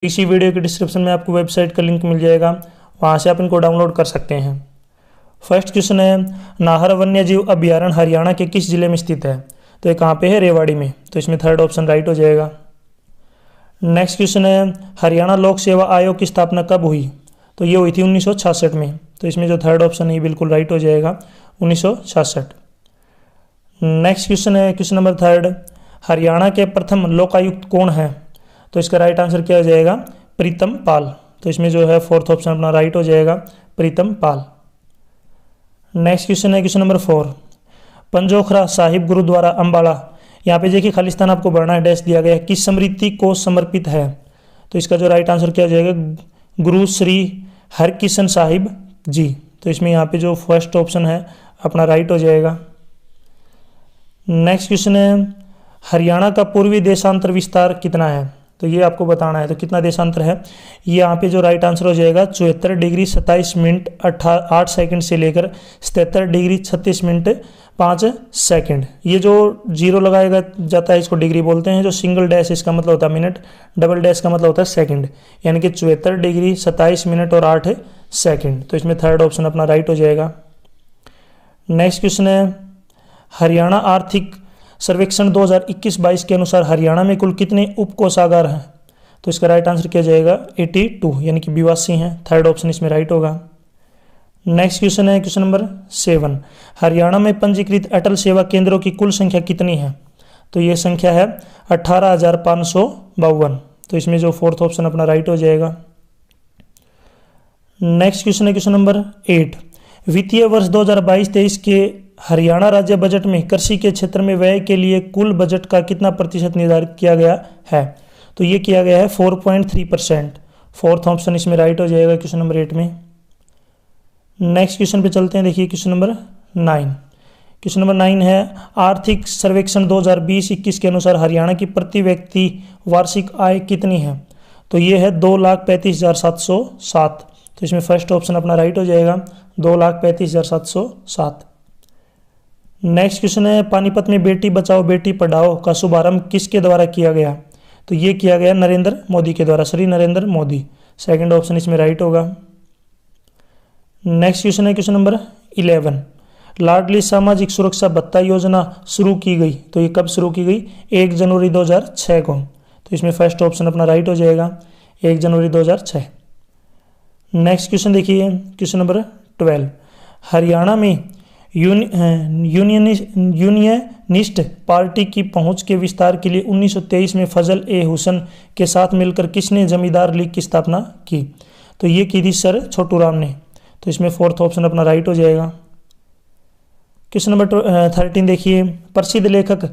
इसी वीडियो के डिस्क्रिप्शन में आपको वेबसाइट का लिंक मिल जाएगा, वहाँ से आप इनको डाउनलोड कर सकते हैं। फर्स्ट क्वेश्चन है, नाहर वन्य जीव अभ्यारण्य हरियाणा के किस जिले में स्थित है? तो ये कहाँ पे है? रेवाड़ी में। तो इसमें थर्ड ऑप्शन राइट हो जाएगा। नेक्स्ट क्वेश्चन है, हरियाणा लोक सेवा आयोग की स्थापना कब हुई? तो ये हुई थी 1966 में। तो इसमें जो थर्ड ऑप्शन है ये बिल्कुल राइट हो जाएगा, 1966। नेक्स्ट क्वेश्चन है, क्वेश्चन नंबर थर्ड, हरियाणा के प्रथम लोकायुक्त कौन है? तो इसका राइट आंसर क्या हो जाएगा? प्रीतम पाल। तो इसमें जो है फोर्थ ऑप्शन अपना राइट हो जाएगा, प्रीतम पाल। नेक्स्ट क्वेश्चन है क्वेश्चन नंबर 4, पंजोखरा साहिब गुरुद्वारा अंबाला, यहाँ पे देखिए खालिस्तान आपको भरना है, डैश दिया गया है, किस स्मृति को समर्पित है? तो इसका जो राइट आंसर क्या हो जाएगा? गुरु श्री हरकिशन साहिब जी। तो इसमें यहाँ पे जो फर्स्ट ऑप्शन है अपना राइट हो जाएगा। नेक्स्ट क्वेश्चन है, हरियाणा का पूर्वी देशांतर विस्तार कितना है? तो ये आपको बताना है। तो कितना देशांतर है? ये यहाँ पे जो राइट आंसर हो जाएगा 74 डिग्री 27 मिनट 8 सेकंड से लेकर 77 डिग्री 36 मिनट 5 सेकंड। ये जो जीरो लगाएगा जाता है इसको डिग्री बोलते हैं, जो सिंगल डैश इसका मतलब होता है मिनट, डबल डैश का मतलब होता है सेकंड, यानी कि 74 डिग्री 27 मिनट और 8 सेकंड। तो इसमें थर्ड ऑप्शन अपना राइट हो जाएगा। नेक्स्ट क्वेश्चन है, हरियाणा आर्थिक सर्वेक्षण 2021-22 के अनुसार हरियाणा में कुल कितने उपकोषागार हैं? तो इसका राइट आंसर क्या जाएगा? 82, यानी कि 82 हैं। थर्ड ऑप्शन इसमें राइट होगा। नेक्स्ट क्वेश्चन है क्वेश्चन नंबर 7, हरियाणा में पंजीकृत अटल सेवा केंद्रों की कुल संख्या कितनी है? तो ये संख्या है 18,552। तो इसमें जो फोर्थ ऑप्शन अपना राइट हो जाएगा। नेक्स्ट क्वेश्चन है क्वेश्चन नंबर 8, वित्तीय वर्ष 2022-23 के हरियाणा राज्य बजट में कृषि के क्षेत्र में व्यय के लिए कुल बजट का कितना प्रतिशत निर्धारित किया गया है? तो ये किया गया है 4.3%। फोर्थ ऑप्शन इसमें राइट हो जाएगा क्वेश्चन नंबर 8 में। नेक्स्ट क्वेश्चन पे चलते हैं, देखिए क्वेश्चन नंबर 9। क्वेश्चन नंबर 9 है, आर्थिक सर्वेक्षण 2020-21 के अनुसार हरियाणा की प्रति व्यक्ति वार्षिक आय कितनी है? तो ये है 2,35,707। तो इसमें फर्स्ट ऑप्शन अपना राइट हो जाएगा, 2,35,707। नेक्स्ट क्वेश्चन है, पानीपत में बेटी बचाओ बेटी पढ़ाओ का शुभारंभ किसके द्वारा किया गया? तो ये किया गया नरेंद्र मोदी के द्वारा, श्री नरेंद्र मोदी। सेकंड ऑप्शन इसमें राइट होगा। नेक्स्ट क्वेश्चन है क्वेश्चन नंबर 11, लाडली सामाजिक सुरक्षा भत्ता योजना शुरू की गई, तो ये कब शुरू की गई? 1 जनवरी 2006 को। तो इसमें फर्स्ट ऑप्शन अपना राइट हो जाएगा, 1 जनवरी 2006। नेक्स्ट क्वेश्चन देखिए क्वेश्चन नंबर 12, हरियाणा में यूनियनिस्ट पार्टी की पहुंच के विस्तार के लिए 1923 में फजल ए हुसैन के साथ मिलकर किसने जमींदार लीग की स्थापना की? तो ये की थी सर छोटू राम ने। तो इसमें फोर्थ ऑप्शन अपना राइट हो जाएगा। क्वेश्चन नंबर 13 देखिए, प्रसिद्ध लेखक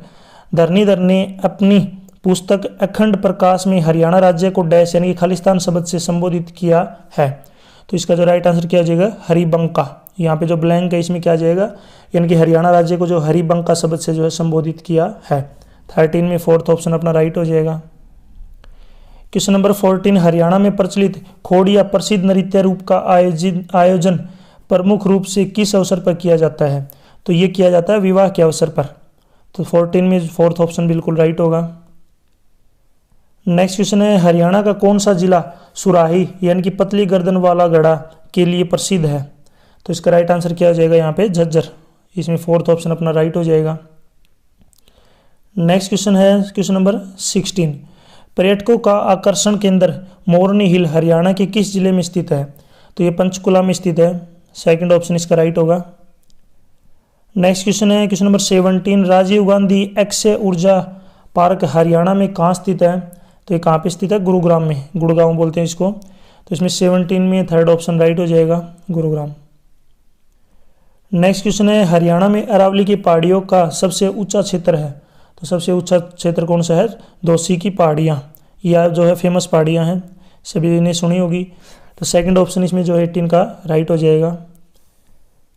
धरणीधर ने अपनी पुस्तक अखंड प्रकाश में हरियाणा राज्य को डैश यानी कि खालिस्तान शब्द से संबोधित किया है। तो इसका जो राइट आंसर क्या हो जाएगा? हरिबंका। यहाँ पे जो ब्लैंक है इसमें क्या आ जाएगा? यानी कि हरियाणा राज्य को जो हरिबंका शब्द से जो है संबोधित किया है। 13 में फोर्थ ऑप्शन अपना राइट हो जाएगा। क्वेश्चन नंबर 14, हरियाणा में प्रचलित खोड़िया प्रसिद्ध नृत्य रूप का आयोजन प्रमुख रूप से किस अवसर पर किया जाता है? तो ये किया जाता है विवाह के अवसर पर। तो 14 में फोर्थ ऑप्शन बिल्कुल राइट होगा। नेक्स्ट क्वेश्चन है, हरियाणा का कौन सा जिला सुराही यानी कि पतली गर्दन वाला घड़ा के लिए प्रसिद्ध है? तो इसका राइट आंसर क्या हो जाएगा? यहाँ पे झज्जर। इसमें फोर्थ ऑप्शन अपना राइट हो जाएगा। नेक्स्ट क्वेश्चन है क्वेश्चन नंबर 16, पर्यटकों का आकर्षण केंद्र मोरनी हिल हरियाणा के किस जिले में स्थित है? तो ये पंचकुला में स्थित है। सेकंड ऑप्शन इसका राइट होगा। नेक्स्ट क्वेश्चन है क्वेश्चन नंबर 17, राजीव गांधी अक्षय ऊर्जा पार्क हरियाणा में कहाँ स्थित है? तो ये कहाँ पे स्थित है? गुरुग्राम में, गुड़गांव बोलते हैं इसको। तो इसमें 17 में थर्ड ऑप्शन राइट हो जाएगा, गुरुग्राम। नेक्स्ट क्वेश्चन है, हरियाणा में अरावली की पहाड़ियों का सबसे ऊंचा क्षेत्र है। तो सबसे ऊंचा क्षेत्र कौन सा है? दोसी की पहाड़ियाँ। यह जो है फेमस पहाड़ियाँ हैं, सभी ने सुनी होगी। तो सेकंड ऑप्शन इसमें जो है 18 का राइट हो जाएगा।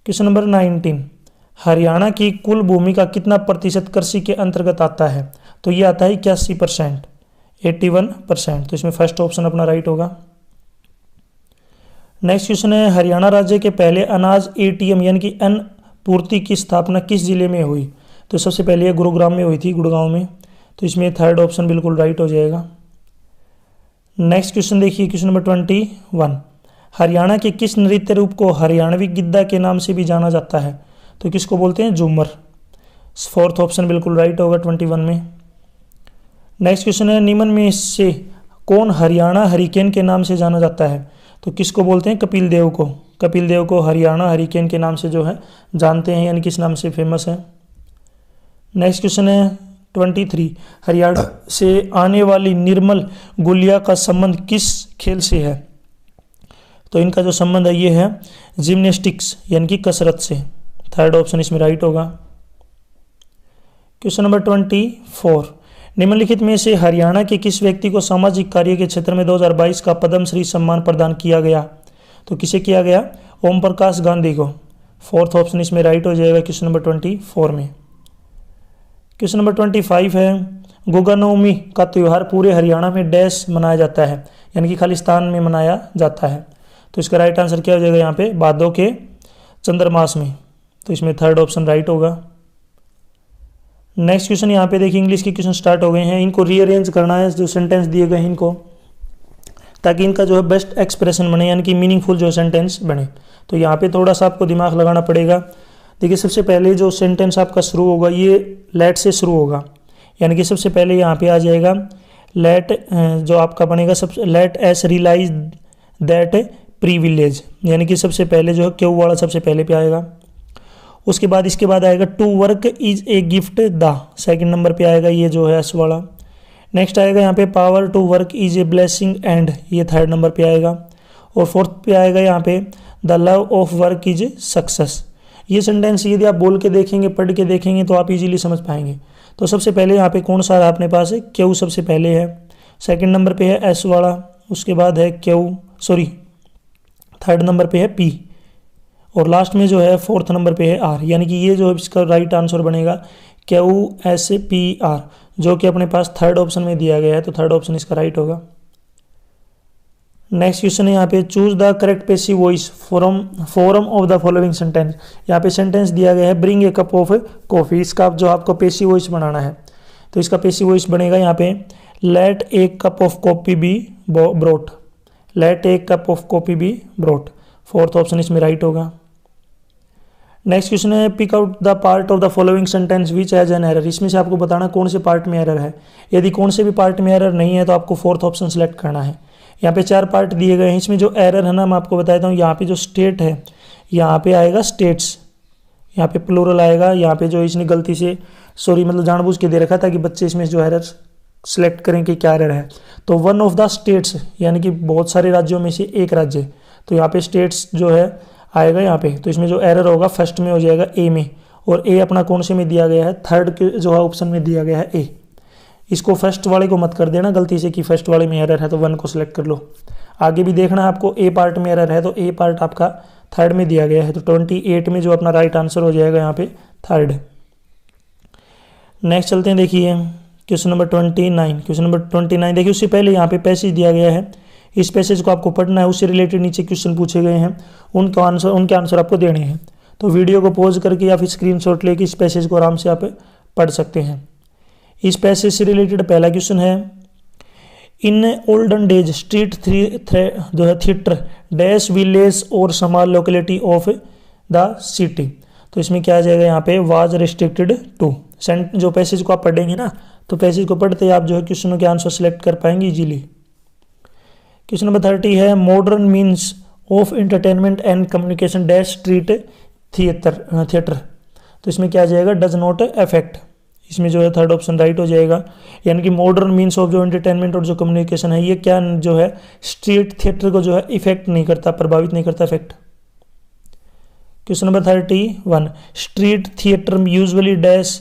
क्वेश्चन नंबर 19, हरियाणा की कुल भूमि का कितना प्रतिशत कृषि के अंतर्गत आता है? तो ये आता है 81%, 81%। तो इसमें फर्स्ट ऑप्शन अपना राइट होगा। नेक्स्ट क्वेश्चन है, हरियाणा राज्य के पहले अनाज एटीएम यानी कि अन्न पूर्ति की स्थापना किस जिले में हुई? तो सबसे पहले ये गुरुग्राम में हुई थी, गुड़गांव में। तो इसमें थर्ड ऑप्शन बिल्कुल राइट हो जाएगा। नेक्स्ट क्वेश्चन देखिए, क्वेश्चन नंबर 21। हरियाणा के किस नृत्य रूप को हरियाणवी गिद्दा के नाम से भी जाना जाता है? तो किसको बोलते हैं? झूमर। फोर्थ ऑप्शन बिल्कुल राइट होगा 21 में। नेक्स्ट क्वेश्चन है, निम्न में से कौन हरियाणा हरिकेन के नाम से जाना जाता है? तो किसको बोलते हैं? कपिल देव को। कपिल देव को हरियाणा हरिकेन के नाम से जो है जानते हैं, यानी किस नाम से फेमस है। नेक्स्ट क्वेश्चन है 23। हरियाणा से आने वाली निर्मल गुलिया का संबंध किस खेल से है? तो इनका जो संबंध है ये है जिम्नेस्टिक्स यानी कि कसरत से। थर्ड ऑप्शन इसमें राइट होगा। Question number 24। निम्नलिखित में से हरियाणा के किस व्यक्ति को सामाजिक कार्य के क्षेत्र में 2022 का पद्मश्री सम्मान प्रदान किया गया? तो किसे किया गया? ओम प्रकाश गांधी को। फोर्थ ऑप्शन इसमें राइट हो जाएगा क्वेश्चन नंबर 24 में। क्वेश्चन नंबर 25 है, गुगा नवमी का त्यौहार पूरे हरियाणा में डैश मनाया जाता है, यानी कि खालिस्तान में मनाया जाता है। तो इसका राइट आंसर क्या हो जाएगा यहाँ पे? भादों के चंद्रमास में। तो इसमें थर्ड ऑप्शन राइट होगा। नेक्स्ट क्वेश्चन यहाँ पे देखिए, इंग्लिश के क्वेश्चन स्टार्ट हो गए हैं, इनको रीअरेंज करना है, जो सेंटेंस दिए गए हैं इनको, ताकि इनका जो है बेस्ट एक्सप्रेशन बने, यानी कि मीनिंगफुल जो सेंटेंस बने। तो यहाँ पे थोड़ा सा आपको दिमाग लगाना पड़ेगा। देखिए सबसे पहले जो सेंटेंस आपका शुरू होगा ये लेट से शुरू होगा, यानी कि सबसे पहले यहाँ पे आ जाएगा लेट, जो आपका बनेगा सबसे let's realise that privilege, यानी कि सबसे पहले जो है क्यों वाला सबसे पहले पे आएगा। उसके बाद इसके बाद आएगा to work is a gift the, second number पे आएगा ये जो है एस वाला। नेक्स्ट आएगा यहाँ पे power to work is a blessing and, ये थर्ड नंबर पे आएगा। और फोर्थ पे आएगा यहाँ पे the love of work is success. ये सेंटेंस यदि आप बोल के देखेंगे, पढ़ के देखेंगे तो आप इजीली समझ पाएंगे। तो सबसे पहले यहाँ पे कौन सा अपने पास है? क्यू सबसे पहले है, सेकंड नंबर पे है एस वाला, उसके बाद है थर्ड नंबर पे है पी, और लास्ट में जो है फोर्थ नंबर पे है आर, यानी कि ये जो इसका राइट आंसर बनेगा QSPR, जो कि अपने पास थर्ड ऑप्शन में दिया गया है। तो थर्ड ऑप्शन इसका राइट होगा। नेक्स्ट क्वेश्चन है यहाँ पे, choose the correct passive voice form of the following sentence. यहाँ पे सेंटेंस दिया गया है bring a cup of coffee, इसका जो आपको पैसिव वॉइस बनाना है। तो इसका पैसिव वॉइस बनेगा यहाँ पे let a cup of coffee be brought, let a cup of coffee be brought. Fourth option इसमें राइट होगा। नेक्स्ट क्वेश्चन है, pick out the part of the following sentence which has an error. इसमें से आपको बताना कौन से part में एरर है। यदि कौन से भी पार्ट में एरर नहीं है तो आपको फोर्थ ऑप्शन सेलेक्ट करना है। यहाँ पे 4 पार्ट दिए गए हैं, इसमें जो एरर है ना मैं आपको बता देता हूँ। यहाँ पे जो स्टेट है, यहाँ पे आएगा स्टेट्स, यहाँ पे प्लूरल आएगा। यहाँ पे जो इसने गलती से मतलब जानबूझ के दे रखा था कि बच्चे इसमें जो एरर सेलेक्ट करें कि क्या एरर है। तो वन ऑफ द स्टेट्स, यानी कि बहुत सारे राज्यों में से एक राज्य, तो यहाँ पे स्टेट्स जो है आएगा यहाँ पे। तो इसमें जो एरर होगा फर्स्ट में हो जाएगा ए में, और ए अपना कौन से में दिया गया है? थर्ड के जो है ऑप्शन में दिया गया है ए। इसको फर्स्ट वाले को मत कर देना गलती से कि फर्स्ट वाले में एरर है तो 1 को सिलेक्ट कर लो। आगे भी देखना आपको, ए पार्ट में एरर है तो ए पार्ट आपका थर्ड में दिया गया है। तो 28 में जो अपना राइट आंसर हो जाएगा यहाँ पे थर्ड। नेक्स्ट चलते हैं, देखिए क्वेश्चन नंबर 29। क्वेश्चन नंबर 29 देखिए, उससे पहले यहाँ पे पैसेज दिया गया है, इस पैसेज को आपको पढ़ना है, उससे रिलेटेड नीचे क्वेश्चन पूछे गए हैं, उनके आंसर आपको देने हैं। तो वीडियो को पॉज करके या फिर स्क्रीनशॉट लेके इस पैसेज को आराम से आप पढ़ सकते हैं। इस पैसेज से रिलेटेड पहला क्वेश्चन है, इन ओल्डन डेज स्ट्रीट जो है थिएटर डैश विलेज और small locality of the city. तो इसमें क्या आ जाएगा यहाँ पे? Was restricted to. जो पैसेज को आप पढ़ेंगे ना, तो पैसेज को पढ़ते ही आप जो है क्वेश्चनों के आंसर सेलेक्ट कर पाएंगे इजीली। क्वेश्चन नंबर 30 है, modern means of entertainment and communication dash street theatre. तो इसमें क्या आ जाएगा? Does not affect. इसमें जो है थर्ड ऑप्शन राइट हो जाएगा, यानी कि मॉडर्न मीन्स ऑफ जो एंटरटेनमेंट और जो कम्युनिकेशन है ये क्या जो है स्ट्रीट थिएटर को जो है इफेक्ट नहीं करता, प्रभावित नहीं करता, effect. Question number 31, street theatre usually dash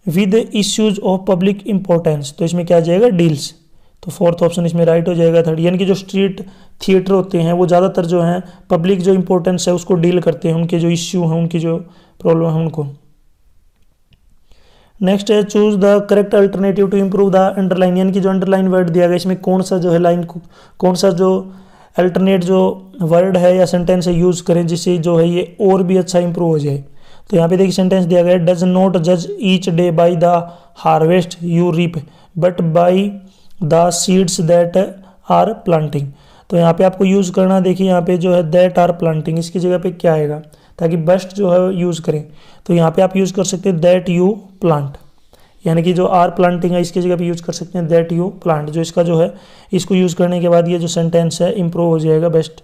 with issues of public importance. तो इसमें क्या आ जाएगा? डील्स। तो फोर्थ ऑप्शन इसमें राइट हो जाएगा थर्ड, यानी कि जो स्ट्रीट थिएटर होते हैं वो ज़्यादातर जो है पब्लिक जो इंपॉर्टेंस है उसको डील करते हैं, उनके जो इश्यू हैं, उनकी जो प्रॉब्लम है उनको। नेक्स्ट है, choose the correct alternative to improve the underline, यानी कि जो अंडरलाइन वर्ड दिया गया इसमें कौन सा जो है लाइन, कौन सा जो अल्टरनेट जो वर्ड है या सेंटेंस है यूज करें जिससे जो है ये और भी अच्छा इंप्रूव हो जाए। तो यहाँ पे देखिए सेंटेंस दिया गया है, डज नॉट जज each day by the harvest you reap but by the seeds that are planting. तो यहाँ पे आपको यूज़ करना, देखिए यहाँ पे जो है दैट आर प्लांटिंग, इसकी जगह पे क्या आएगा ताकि बेस्ट जो है यूज़ करें। तो यहाँ पे आप यूज़ कर सकते हैं दैट यू प्लांट, यानी कि जो आर प्लांटिंग है इसकी जगह पे यूज़ कर सकते हैं दैट यू प्लांट। जो इसका जो है इसको यूज़ करने के बाद ये जो सेंटेंस है इंप्रूव हो जाएगा बेस्ट।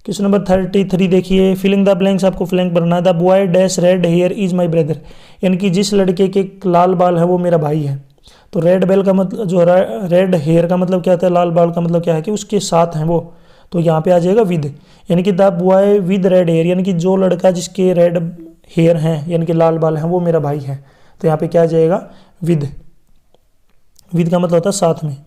क्वेश्चन नंबर 33 देखिए, फिलिंग द ब्लैंक्स, आपको ब्लैंक भरना है। The boy dash red here is my brother, यानी कि जिस लड़के के लाल बाल है वो मेरा भाई है। तो रेड बेल का मतलब जो रेड हेयर का मतलब क्या होता है, लाल बाल का मतलब क्या है कि उसके साथ हैं वो। तो यहाँ पे आ जाएगा विद, यानी कि the boy with red hair, यानी कि जो लड़का जिसके रेड हेयर हैं यानी कि लाल बाल हैं वो मेरा भाई है। तो यहाँ पे क्या आ जाएगा विद, विद का मतलब होता है साथ में।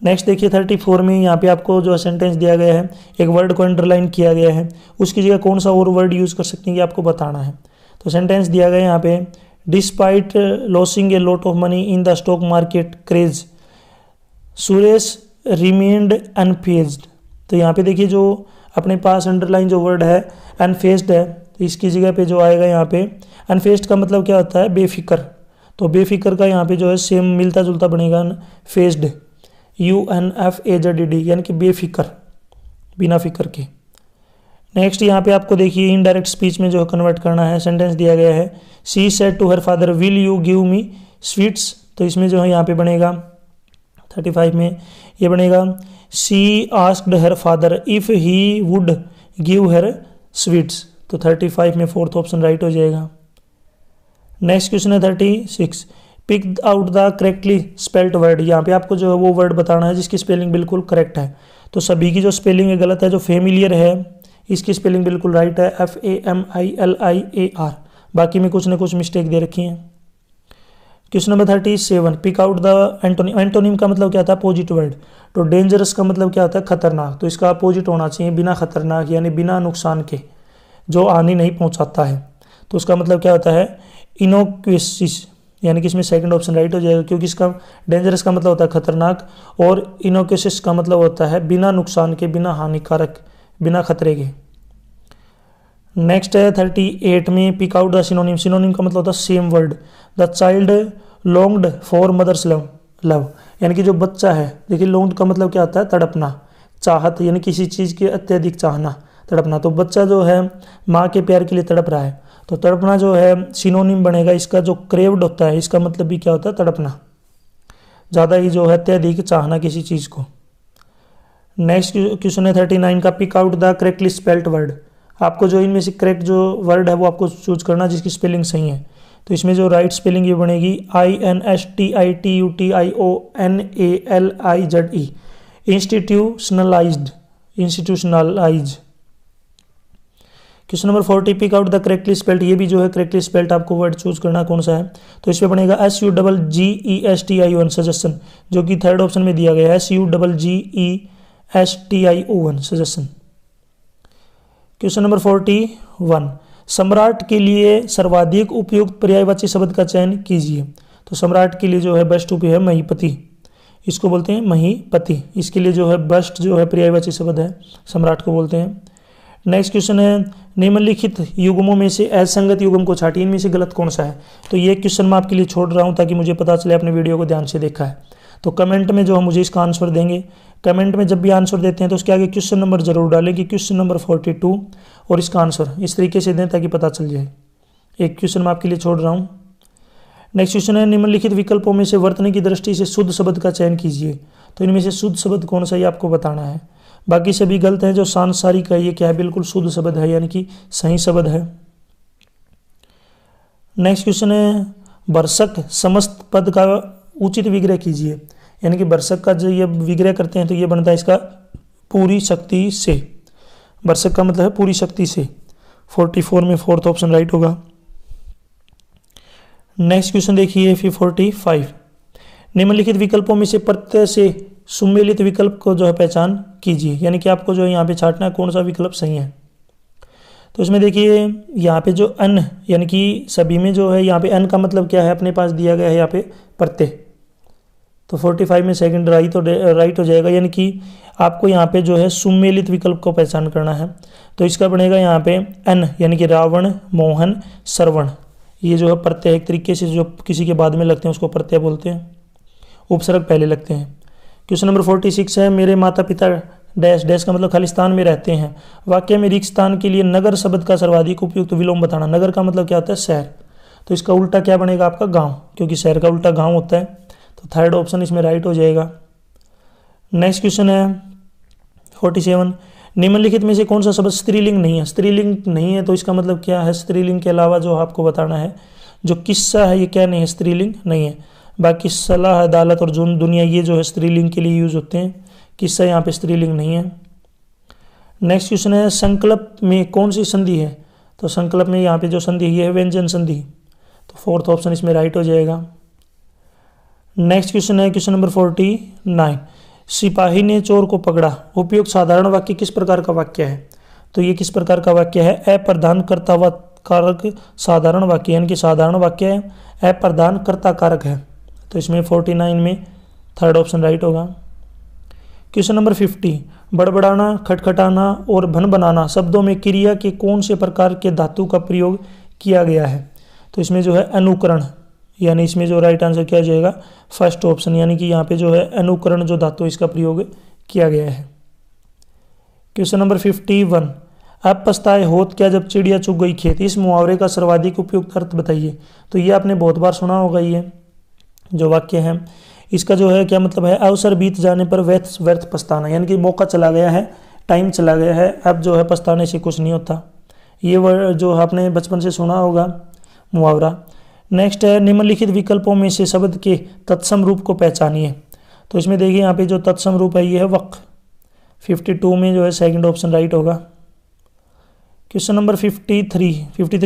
नेक्स्ट देखिए 34 में यहाँ पे आपको जो सेंटेंस दिया गया है, एक वर्ड को अंडरलाइन किया गया है, उसकी जगह कौन सा और वर्ड यूज़ कर सकते हैं ये आपको बताना है। तो सेंटेंस दिया गया है यहाँ पे, despite losing a lot of money in the stock market craze Suresh remained unfazed. तो यहाँ पे देखिए जो अपने पास अंडरलाइन जो वर्ड है अनफेज्ड है, तो इसकी जगह पे जो आएगा यहाँ पे अनफेज्ड का मतलब क्या होता है बेफिक्र। तो बेफिक्र का यहाँ पे जो है सेम मिलता जुलता बनेगा अनफेज्ड, UNFAZED, यानी कि बेफिक्र, बिना फिक्र के। नेक्स्ट यहाँ पे आपको देखिए इनडायरेक्ट स्पीच में जो है कन्वर्ट करना है। सेंटेंस दिया गया है, she said to her father will you give me sweets. तो इसमें जो है यहाँ पे बनेगा 35 में ये बनेगा, she asked her father if he would give her sweets. तो 35 में फोर्थ ऑप्शन राइट हो जाएगा। नेक्स्ट क्वेश्चन है 36, pick out the correctly spelled word. यहाँ पे आपको जो है वो वर्ड बताना है जिसकी स्पेलिंग बिल्कुल करेक्ट है। तो सभी की जो स्पेलिंग है गलत है, जो फेमिलियर है इसकी स्पेलिंग बिल्कुल राइट है, FAMILIAR, बाकी में कुछ ना कुछ मिस्टेक दे रखी है। Question number 37, pick out the antonym. Antonym का मतलब क्या था, अपोजिट वर्ड। तो डेंजरस का मतलब क्या होता है, खतरनाक। तो इसका अपोजिट होना चाहिए बिना खतरनाक, यानी बिना नुकसान के, जो हानि नहीं पहुंचाता है। तो उसका मतलब क्या होता है, इनोक्वेसिस, यानी कि इसमें सेकंड ऑप्शन राइट हो जाएगा, क्योंकि इसका डेंजरस का मतलब होता है खतरनाक और इनोक्वेसिस का मतलब होता है बिना नुकसान के, बिना हानिकारक, बिना खतरे के। नेक्स्ट है 38 में, pick out the synonym. Synonym का मतलब होता है same word. The child longed for mother's love, यानी कि जो बच्चा है, देखिए लॉन्ग्ड का मतलब क्या होता है, तड़पना, चाहत, यानी किसी चीज़ के अत्यधिक चाहना, तड़पना। तो बच्चा जो है माँ के प्यार के लिए तड़प रहा है, तो तड़पना जो है सिनोनिम बनेगा इसका, जो क्रेव्ड होता है इसका मतलब भी क्या होता है, तड़पना, ज़्यादा ही जो है अत्यधिक चाहना किसी चीज़ को। नेक्स्ट क्वेश्चन है 39 का, pick out the correctly spelled word. आपको जो इनमें से करेक्ट जो वर्ड है वो आपको चूज करना जिसकी स्पेलिंग सही है। तो इसमें जो राइट स्पेलिंग ये बनेगी INSTITUTIONALIZE, institutionalized, institutionalize. Question number 40, pick out the correctly spelled. ये भी जो है करेक्टली स्पेल्ड आपको वर्ड चूज करना कौन सा है। तो इसमें बनेगा SUGGESTION, सजेशन, जो कि थर्ड ऑप्शन में दिया गया है, SUGGESTION, सजेशन। क्वेश्चन नंबर 41, सम्राट के लिए सर्वाधिक उपयुक्त पर्यायवाची शब्द का चयन कीजिए। तो सम्राट के लिए जो है बेस्ट उपयोग है महीपति, इसको बोलते हैं महीपति। इसके लिए जो है बेस्ट जो है पर्यायवाची शब्द है, सम्राट को बोलते हैं। नेक्स्ट क्वेश्चन है, निम्नलिखित युग्मों में से असंगत युग्म को छाटिए, इनमें से गलत कौन सा है। तो ये क्वेश्चन मैं आपके लिए छोड़ रहा हूँ ताकि मुझे पता चले आपने वीडियो को ध्यान से देखा है। तो कमेंट में जो हम मुझे इसका आंसर देंगे, कमेंट में जब भी आंसर देते हैं तो उसके आगे क्वेश्चन नंबर जरूर डालें कि क्वेश्चन नंबर 42 और इसका आंसर इस तरीके से दें ताकि पता चल जाए। एक क्वेश्चन मैं आपके लिए छोड़ रहा हूँ। नेक्स्ट क्वेश्चन है, निम्नलिखित विकल्पों में से वर्तनी की दृष्टि से शुद्ध शब्द का चयन कीजिए। तो इनमें से शुद्ध शब्द कौन सा ये आपको बताना है। बाकी सभी गलत हैं। जो सांसारिक है ये क्या है, बिल्कुल शुद्ध शब्द है, यानी कि सही शब्द है। नेक्स्ट क्वेश्चन है, भरसक समस्त पद का उचित विग्रह कीजिए। यानी कि भरसक का जो ये विग्रह करते हैं तो ये बनता है इसका पूरी शक्ति से। भरसक का मतलब है पूरी शक्ति से। 44 में फोर्थ ऑप्शन राइट होगा। नेक्स्ट क्वेश्चन देखिए 45, निम्नलिखित विकल्पों में से प्रत्यय से सुमेलित विकल्प को जो है पहचान कीजिए। यानी कि आपको जो है यहाँ पे छांटना है कौन सा विकल्प सही है। तो इसमें देखिए यहाँ पे जो अन, यानी कि सभी में जो है यहाँ पे अन का मतलब क्या है, अपने पास दिया गया है यहाँ पे प्रत्यय। तो 45 में सेकंड राइट हो जाएगा। यानी कि आपको यहाँ पे जो है सुमेलित विकल्प को पहचान करना है। तो इसका बनेगा यहाँ पे अन, यानी कि रावण, मोहन, श्रवण। ये जो है प्रत्यय एक तरीके से जो किसी के बाद में लगते हैं उसको प्रत्यय बोलते हैं, उपसर्ग पहले लगते हैं। क्वेश्चन नंबर 46 है, मेरे माता पिता डैश डैश का मतलब खालिस्तान में रहते हैं। वाक्य में रिक्तस्थान के लिए नगर शब्द का सर्वाधिक उपयुक्त विलोम बताना। नगर का मतलब क्या होता है? शहर। तो इसका उल्टा क्या बनेगा आपका? गांव, क्योंकि शहर का उल्टा गांव होता है। तो थर्ड ऑप्शन इसमें राइट हो जाएगा। नेक्स्ट क्वेश्चन है 47, निम्नलिखित में से कौन सा शब्द स्त्रीलिंग नहीं है? स्त्रीलिंग नहीं है तो इसका मतलब क्या है? स्त्रीलिंग के अलावा जो आपको बताना है, जो किस्सा है ये क्या नहीं है? स्त्रीलिंग नहीं है। बाकी सलाह, अदालत और जुन, दुनिया ये जो है स्त्रीलिंग के लिए यूज होते हैं। किस्सा यहाँ पे स्त्रीलिंग नहीं है। नेक्स्ट क्वेश्चन है, संकल्प में कौन सी संधि है? तो संकल्प में यहाँ पे जो संधि है व्यंजन संधि। तो फोर्थ ऑप्शन इसमें राइट हो जाएगा। नेक्स्ट क्वेश्चन है क्वेश्चन नंबर 49, सिपाही ने चोर को पकड़ा। उपयुक्त साधारण वाक्य किस प्रकार का वाक्य है? तो ये किस प्रकार का वाक्य है? अप्रधान कर्ता कारक साधारण वाक्य, यानी कि साधारण वाक्य है, अप्रधान कर्ता कारक है। तो इसमें 49 में थर्ड ऑप्शन राइट होगा। क्वेश्चन नंबर 50, बड़बड़ाना, खटखटाना और भन बनाना शब्दों में क्रिया के कौन से प्रकार के धातु का प्रयोग किया गया है? तो इसमें जो है अनुकरण, यानी इसमें जो राइट आंसर किया जाएगा फर्स्ट ऑप्शन, यानी कि यहाँ पे जो है अनुकरण जो धातु इसका प्रयोग किया गया है। क्वेश्चन नंबर 51, अब पछताए होत क्या जब चिड़िया चुग गई खेत। इस मुहावरे का सर्वाधिक उपयुक्त अर्थ बताइए। तो ये आपने बहुत बार सुना होगा, ये जो वाक्य है इसका जो है क्या मतलब है? अवसर बीत जाने पर व्यर्थ व्यर्थ पछताना, यानी कि मौका चला गया है, टाइम चला गया है, अब जो है पछताने से कुछ नहीं होता। ये वर्ड जो आपने बचपन से सुना होगा मुहावरा। नेक्स्ट है, निम्नलिखित विकल्पों में से शब्द के तत्सम रूप को पहचानिए। तो इसमें देखिए यहाँ पे जो तत्सम रूप है ये है वक्। 52 में जो है सेकंड ऑप्शन राइट होगा। क्वेश्चन नंबर 53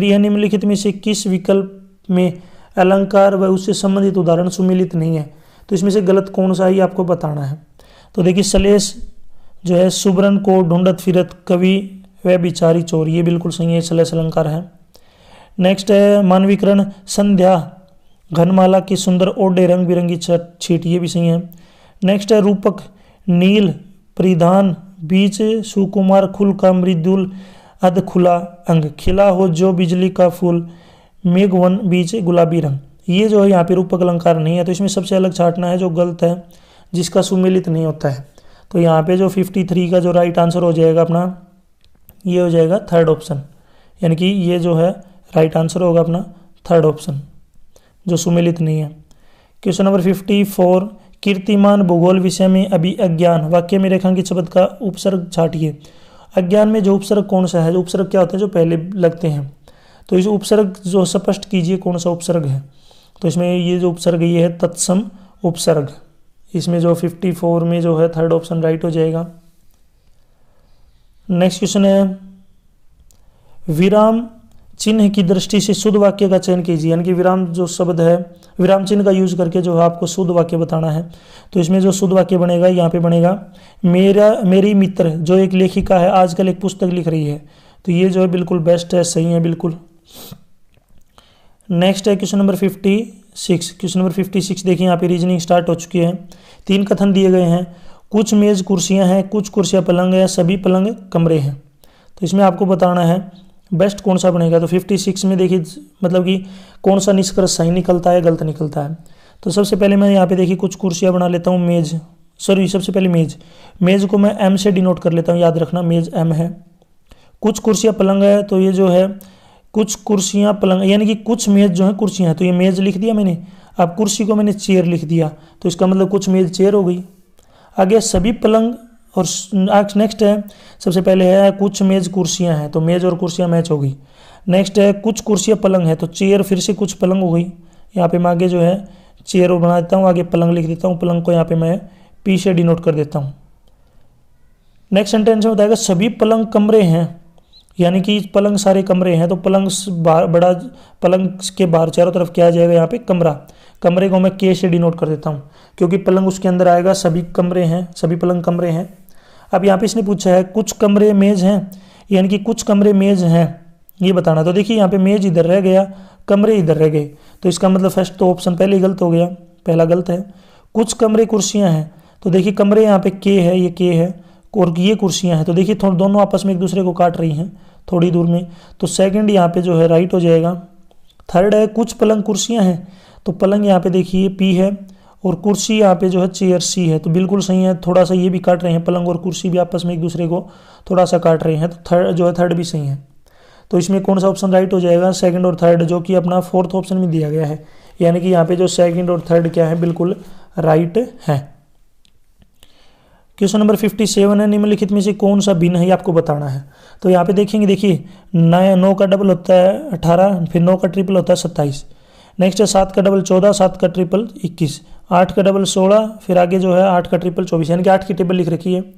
है, निम्नलिखित में से किस विकल्प में अलंकार व उससे संबंधित उदाहरण सुमिलित नहीं है? तो इसमें से गलत कौन सा ही आपको बताना है। तो देखिए सलेश जो है सुब्रन को ढूंढत फिरत कवि व बिचारी चोर, ये बिल्कुल सही है, सलेश अलंकार है। नेक्स्ट है मानवीकरण, संध्या घनमाला की सुंदर ओडे रंग बिरंगी छीट, ये भी सही है। नेक्स्ट है रूपक, नील परिधान, बीच सुकुमार, खुल का मृदुल, अध खुला अंग, खिला हो जो बिजली का फूल, मेघवन बीच गुलाबी रंग। ये जो है यहाँ पे रूपक अलंकार नहीं है। तो इसमें सबसे अलग छाटना है जो गलत है, जिसका सुमेलित नहीं होता है। तो यहाँ पे जो 53 का जो राइट आंसर हो जाएगा अपना, ये हो जाएगा थर्ड ऑप्शन, यानी कि ये जो है राइट आंसर होगा अपना थर्ड ऑप्शन, जो सुमेलित नहीं है। क्वेश्चन नंबर 54, कीर्तिमान भूगोल विषय में अभी अज्ञान। वाक्य में रेखांकित शब्द का उपसर्ग छाटिए। अज्ञान में जो उपसर्ग कौन सा है? जो उपसर्ग क्या होते हैं? जो पहले लगते हैं। तो इस उपसर्ग जो स्पष्ट कीजिए कौन सा उपसर्ग है। तो इसमें ये जो उपसर्ग ये है तत्सम उपसर्ग। इसमें जो 54 में जो है थर्ड ऑप्शन राइट हो जाएगा। नेक्स्ट क्वेश्चन है, विराम चिन्ह की दृष्टि से शुद्ध वाक्य का चयन कीजिए, यानी कि विराम जो शब्द है, विराम चिन्ह का यूज करके जो है आपको शुद्ध वाक्य बताना है। तो इसमें जो शुद्ध वाक्य बनेगा यहाँ पे बनेगा, मेरी मित्र जो एक लेखिका है आजकल एक पुस्तक लिख रही है। तो ये जो है बिल्कुल बेस्ट है, सही है बिल्कुल। नेक्स्ट है क्वेश्चन नंबर 56। क्वेश्चन नंबर 56 देखिए यहाँ पे रीजनिंग स्टार्ट हो चुकी है। 3 कथन दिए गए हैं, कुछ मेज कुर्सियां हैं, कुछ कुर्सियां पलंग है, सभी पलंग कमरे हैं। तो इसमें आपको बताना है बेस्ट कौन सा बनेगा। तो 56 में देखिए मतलब कि कौन सा निष्कर्ष सही निकलता है गलत निकलता है। तो सबसे पहले मैं यहाँ पे देखिए कुछ कुर्सियाँ बना लेता हूँ, मेज, सॉरी सबसे पहले मेज को मैं M से डिनोट कर लेता हूँ, याद रखना मेज M है। कुछ कुर्सियाँ पलंग है, तो ये जो है कुछ कुर्सियाँ पलंग, यानी कि कुछ मेज जो है कुर्सियाँ हैं। तो ये मेज लिख दिया मैंने, अब कुर्सी को मैंने चेयर लिख दिया, तो इसका मतलब कुछ मेज चेयर हो गई। आगे सभी पलंग, और नेक्स्ट है सबसे पहले है कुछ मेज कुर्सियां हैं, तो मेज और कुर्सियां मैच हो गई। नेक्स्ट है कुछ कुर्सियां पलंग है, तो चेयर फिर से कुछ पलंग हो गई। यहाँ पे मैं आगे जो है चेयर बना देता हूँ, आगे पलंग लिख देता हूँ, पलंग को यहाँ पे मैं P से डिनोट कर देता हूँ। नेक्स्ट सेंटेंस में बताएगा सभी पलंग कमरे हैं, यानी कि पलंग सारे कमरे हैं। तो पलंग बड़ा, पलंग के बाहर चारों तरफ क्या आ जाएगा यहाँ पे कमरा, कमरे को मैं K से डिनोट कर देता हूँ, क्योंकि पलंग उसके अंदर आएगा, सभी कमरे हैं, सभी पलंग कमरे हैं। अब यहाँ पे इसने पूछा है कुछ कमरे मेज हैं, यानी कि कुछ कमरे मेज हैं ये बताना। तो देखिए यहाँ पे मेज इधर रह गया, कमरे इधर रह गए, तो इसका मतलब फर्स्ट तो ऑप्शन पहले ही गलत हो गया, पहला गलत है। कुछ कमरे कुर्सियाँ हैं, तो देखिए कमरे यहाँ पे K है, ये K है, और ये कुर्सियाँ हैं, तो देखिए दोनों आपस में एक दूसरे को काट रही हैं थोड़ी दूर में, तो सेकंड यहाँ पे जो है राइट हो जाएगा। थर्ड है कुछ पलंग कुर्सियाँ हैं, तो पलंग यहाँ पे देखिए P है, और कुर्सी यहाँ पे जो है चेयर सी है, तो बिल्कुल सही है। थोड़ा सा ये भी काट रहे हैं, पलंग और कुर्सी भी आपस में एक दूसरे को थोड़ा सा काट रहे हैं, तो थर्ड जो है थर्ड भी सही है। तो इसमें कौन सा ऑप्शन राइट हो जाएगा? सेकंड और थर्ड, जो कि अपना फोर्थ ऑप्शन में दिया गया है। यानी कि यहाँ पे जो सेकंड और थर्ड क्या है, बिल्कुल राइट है। क्वेश्चन नंबर 57 है, निम्नलिखित में से कौन सा भिन्न है, ये आपको बताना है। तो यहाँ पे देखेंगे, देखिए 9 का डबल होता है 18, फिर 9 का ट्रिपल होता है 27। नेक्स्ट है 7 का डबल 14, 7 का ट्रिपल 21, 8 का डबल 16, फिर आगे जो है 8 का ट्रिपल 24, यानी कि 8 की टेबल लिख रखी है।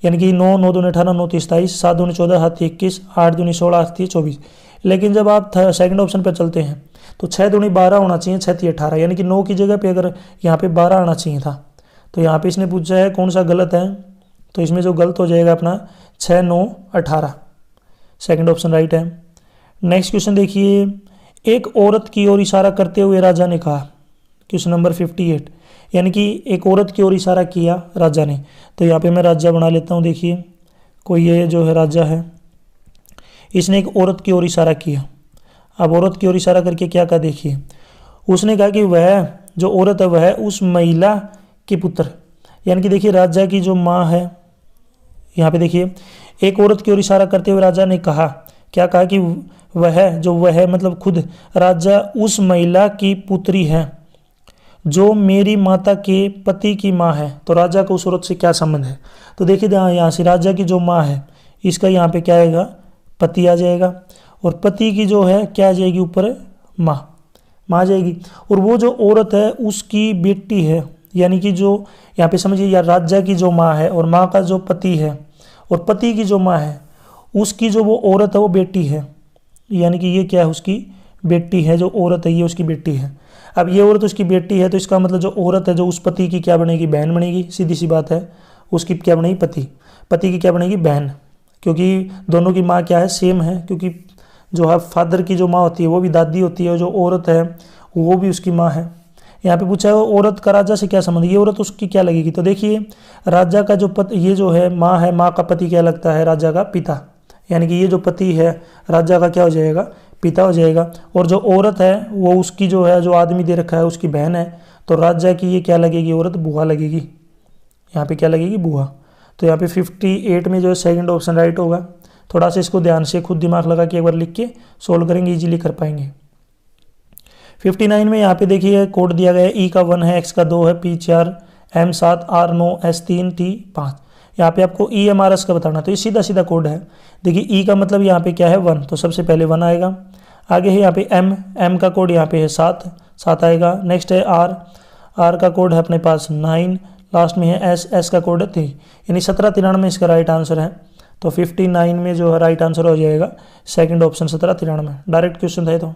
यानी कि 9, 9 दूनी 18, 9 30 27, 7 दूनी 14, 7 21, 8 दूनी 16, 8 24। लेकिन जब आप सेकंड ऑप्शन पर चलते हैं तो 6 दूनी 12 होना चाहिए, 6 3 18, यानी कि 9 की जगह पे अगर यहाँ पे 12 आना चाहिए था। तो यहाँ पे इसने पूछा है कौन सा गलत है, तो इसमें जो गलत हो जाएगा अपना 6 9 18, सेकंड ऑप्शन राइट है। नेक्स्ट क्वेश्चन देखिए, एक औरत की ओर इशारा करते हुए राजा ने कहा, क्वेश्चन नंबर 58, यानी कि एक औरत की ओर इशारा किया राजा ने। तो यहाँ पे मैं राजा बना लेता हूँ। देखिए कोई ये जो है राजा है, इसने एक औरत की ओर इशारा किया। अब औरत की ओर इशारा करके क्या कहा, देखिए उसने कहा कि वह जो औरत है वह उस महिला के पुत्र, यानी कि देखिए राजा की जो माँ है, यहाँ पे देखिए एक औरत की ओर इशारा करते हुए राजा ने कहा, क्या कहा कि वह मतलब खुद राजा उस महिला की पुत्री है जो मेरी माता के पति की माँ है। तो राजा को उस औरत से क्या संबंध है? तो देखिए यहाँ से राजा की जो माँ है, इसका यहाँ पे क्या आएगा, पति आ जाएगा, और पति की जो है क्या आ जाएगी ऊपर, माँ आ जाएगी। और वो जो औरत है उसकी बेटी है, यानी कि जो यहाँ पे समझिए यार, राजा की जो माँ है और माँ का जो पति है और पति की जो माँ है उसकी जो वो औरत है वो बेटी है, यानी कि ये क्या है, उसकी बेटी है। जो औरत है ये उसकी बेटी है। अब ये औरत उसकी बेटी है, तो इसका मतलब जो औरत है जो उस पति की क्या बनेगी, बहन बनेगी। सीधी सी बात है, उसकी क्या बनेगी, पति की क्या बनेगी, बहन, क्योंकि दोनों की माँ क्या है, सेम है। क्योंकि जो है फादर की जो माँ होती है वो भी दादी होती है, और जो औरत है वो भी उसकी माँ है। यहाँ पे पूछा है औरत का राजा से क्या संबंध, ये औरत उसकी क्या लगेगी। तो देखिए राजा का जो ये जो है माँ है, माँ का पति क्या लगता है, राजा का पिता, यानी कि ये जो पति है राजा का क्या हो जाएगा, पिता हो जाएगा। और जो औरत है वो उसकी जो है, जो आदमी दे रखा है उसकी बहन है। तो राजा की ये क्या लगेगी, औरत बुआ लगेगी। यहाँ पे क्या लगेगी, बुआ। तो यहाँ पे 58 में जो है सेकंड ऑप्शन राइट होगा। थोड़ा सा इसको ध्यान से खुद दिमाग लगा के एक बार लिख के सोल्व करेंगे, इजीली कर पाएंगे। 59 में यहाँ पे देखिए कोड दिया गया है, ई का 1 है, एक्स का 2 है, P 4, M 7, R 9, S 3, T 5। यहाँ पे आपको ई एम आर एस का बताना, तो ये सीधा सीधा कोड है। देखिए ई का मतलब यहाँ पे क्या है, 1, तो सबसे पहले 1 आएगा। आगे है यहाँ पे एम का कोड यहाँ पे है 7 आएगा। नेक्स्ट है आर का कोड है अपने पास 9, लास्ट में है एस का कोड है 3, यानी 1793 इसका राइट आंसर है। तो 59 में जो है राइट आंसर हो जाएगा सेकंड ऑप्शन 1793। डायरेक्ट क्वेश्चन था। तो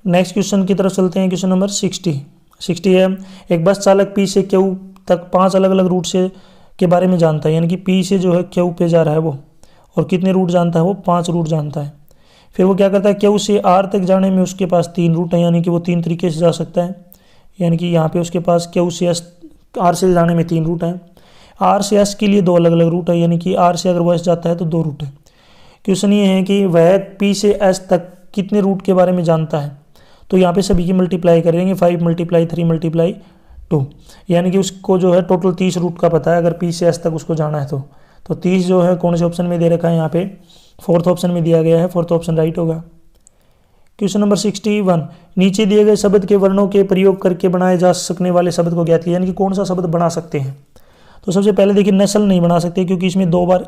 नेक्स्ट क्वेश्चन की तरफ चलते हैं। क्वेश्चन नंबर 60 है, एक बस चालक पी से क्यू तक 5 अलग अलग रूट से के बारे में जानता है, यानी कि पी से जो है क्यू पे जा रहा है वो, और कितने रूट जानता है वो, 5 रूट जानता है। फिर वो क्या करता है, क्यू से आर तक जाने में उसके पास 3 रूट है, यानी कि वो 3 तरीके से जा सकता है। यानी कि यहाँ पे उसके पास क्यू से आर से जाने में 3 रूट हैं। आर से एस के लिए 2 अलग अलग रूट है, यानी कि आर से अगर वो एस जाता है तो 2 रूट है। क्वेश्चन ये है कि वह पी से एस तक कितने रूट के बारे में जानता है। तो यहाँ पे सभी की मल्टीप्लाई करेंगे, 5 × 3 × 2, यानी कि उसको जो है टोटल 30 रूट का पता है अगर पी से एस तक उसको जाना है तो 30 जो है कौन से ऑप्शन में दे रखा है, यहाँ पे फोर्थ ऑप्शन में दिया गया है, फोर्थ ऑप्शन राइट होगा। क्वेश्चन नंबर 61, नीचे दिए गए शब्द के वर्णों के प्रयोग करके बनाए जा सकने वाले शब्द को ज्ञात कीजिए, यानी कि कौन सा शब्द बना सकते हैं। तो सबसे पहले देखिए नस्ल नहीं बना सकते, क्योंकि इसमें 2 बार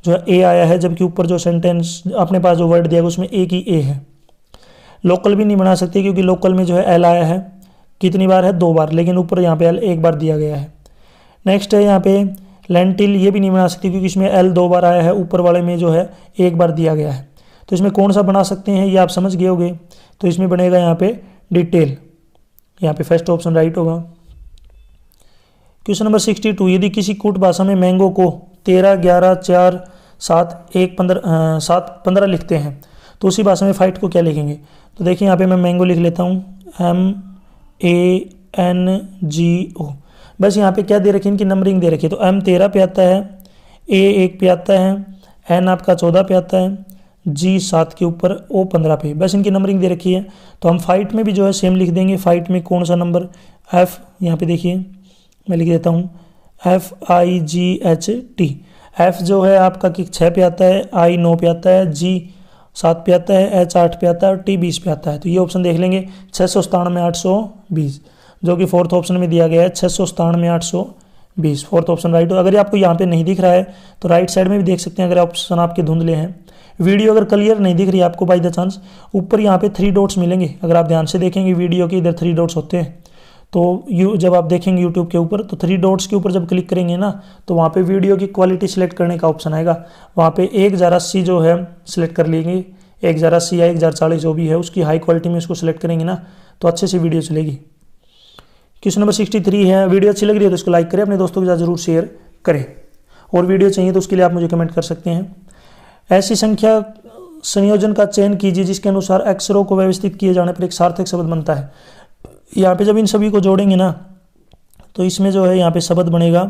जो है ए आया है, जबकि ऊपर जो सेंटेंस अपने पास जो वर्ड दिया गया उसमें एक ही ए है। लोकल भी नहीं बना सकते, क्योंकि लोकल में जो है एल आया है, कितनी बार है, 2 बार, लेकिन ऊपर यहाँ पे एल 1 बार दिया गया है। नेक्स्ट है यहाँ पे लेंटिल, ये भी नहीं बना सकते, क्योंकि इसमें एल 2 बार आया है, ऊपर वाले में जो है 1 बार दिया गया है। तो इसमें कौन सा बना सकते हैं ये आप समझ गए होंगे। तो इसमें बनेगा यहाँ पे डिटेल, यहाँ पे फर्स्ट ऑप्शन राइट होगा। क्वेश्चन नंबर 62, यदि किसी कूट भाषा में मैंगो को 13, 11, 4, 7, 1, 15 लिखते हैं, तो उसी भाषा में फाइट को क्या लिखेंगे। तो देखिए यहाँ पे मैं मैंगो लिख लेता हूँ, MANGO। बस यहाँ पे क्या दे रखी है, इनकी नंबरिंग दे रखी है। तो M 13 पे आता है, A 1 पे आता है, N आपका 14 पे आता है, G 7 के ऊपर, O 15 पे। बस इनकी नंबरिंग दे रखी है। तो हम फाइट में भी जो है सेम लिख देंगे, फाइट में कौन सा नंबर एफ, यहाँ पे देखिए मैं लिख देता हूँ FIGHT। एफ जो है आपका कि 6 पे आता है, आई 9 पे आता है, जी 7 पे आता है, एच 8 पे आता है और टी 20 पे आता है। तो ये ऑप्शन देख लेंगे 697 820, जो कि फोर्थ ऑप्शन में दिया गया है 697 820, फोर्थ ऑप्शन राइट हो। अगर ये आपको यहाँ पे नहीं दिख रहा है तो राइट साइड में भी देख सकते हैं, अगर ऑप्शन आपके धुंधले हैं। वीडियो अगर क्लियर नहीं दिख रही है आपको बाई द चांस, ऊपर यहाँ पे 3 डॉट्स मिलेंगे, अगर आप ध्यान से देखेंगे वीडियो के इधर 3 डॉट्स होते हैं। तो जब आप देखेंगे यूट्यूब के ऊपर तो 3 डॉट्स के ऊपर जब क्लिक करेंगे ना तो वहाँ पे वीडियो की क्वालिटी सेलेक्ट करने का ऑप्शन आएगा। वहाँ पे 1080 जो है सिलेक्ट कर लेंगे, 1080 या 1040 जो भी है उसकी हाई क्वालिटी में उसको सिलेक्ट करेंगे ना तो अच्छे से वीडियो चलेगी। क्वेश्चन नंबर 63 है, वीडियो अच्छी लग रही है तो इसको लाइक करें, अपने दोस्तों के साथ जरूर शेयर करें। और वीडियो चाहिए तो उसके लिए आप मुझे कमेंट कर सकते हैं। ऐसी संख्या संयोजन का चयन कीजिए जिसके अनुसार अक्षरों को व्यवस्थित किए जाने पर एक सार्थक शब्द बनता है। यहाँ पे जब इन सभी को जोड़ेंगे ना तो इसमें जो है यहाँ पे शब्द बनेगा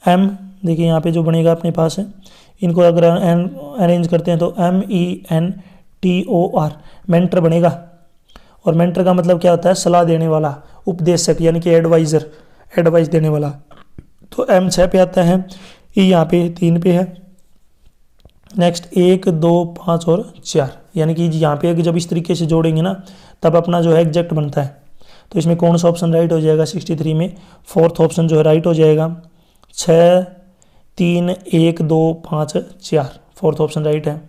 एम, देखिए यहाँ पे जो बनेगा अपने पास है, इनको अगर अरेंज करते हैं तो MENTOR, मेंटर बनेगा। और मेंटर का मतलब क्या होता है, सलाह देने वाला, उपदेशक यानी कि एडवाइजर, एडवाइस देने वाला। तो M 6 पे आता है, E यहाँ पे 3 पे है। नेक्स्ट 1 2 5 और 4, यानी कि यहाँ पे जब इस तरीके से जोड़ेंगे ना तब अपना जो है एग्जैक्ट बनता है। तो इसमें कौन सा ऑप्शन राइट हो जाएगा 63 में, फोर्थ ऑप्शन जो है राइट हो जाएगा 6 3 1 2 5 4, फोर्थ ऑप्शन राइट है।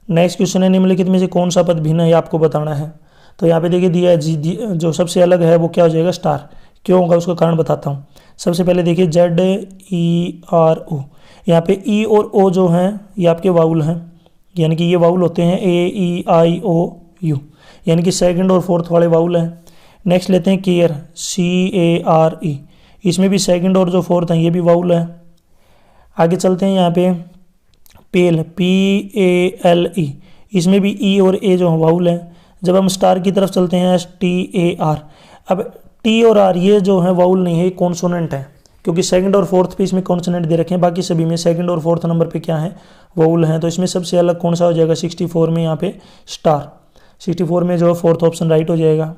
नेक्स्ट क्वेश्चन है, निम्नलिखित में से कौन सा पद भिन्न है आपको बताना है। तो यहाँ पे देखिए दिया है जो सबसे अलग है वो क्या हो जाएगा स्टार। क्यों होगा उसका कारण बताता हूँ। सबसे पहले देखिए ZERO, यहाँ पे ई और ओ जो हैं ये आपके वाउल हैं, यानी कि ये वाउल होते हैं AEIOU, यानी कि सेकंड और फोर्थ वाले वाउल हैं। नेक्स्ट लेते हैं केयर CARE, इसमें भी सेकंड और जो फोर्थ हैं ये भी वाउल है। आगे चलते हैं यहाँ पे पेल PALE, इसमें भी ई और ए जो वाउल है। जब हम स्टार की तरफ चलते हैं STAR, अब टी और आर ये जो है वाउल नहीं है, कॉन्सोनेंट है, क्योंकि सेकंड और फोर्थ पे इसमें कॉन्सोनेंट दे रखे हैं, बाकी सभी में सेकंड और फोर्थ नंबर पे क्या है वाउल हैं। तो इसमें सबसे अलग कौन सा हो जाएगा 64 में, यहाँ पे स्टार, 64 में जो है फोर्थ ऑप्शन राइट हो जाएगा।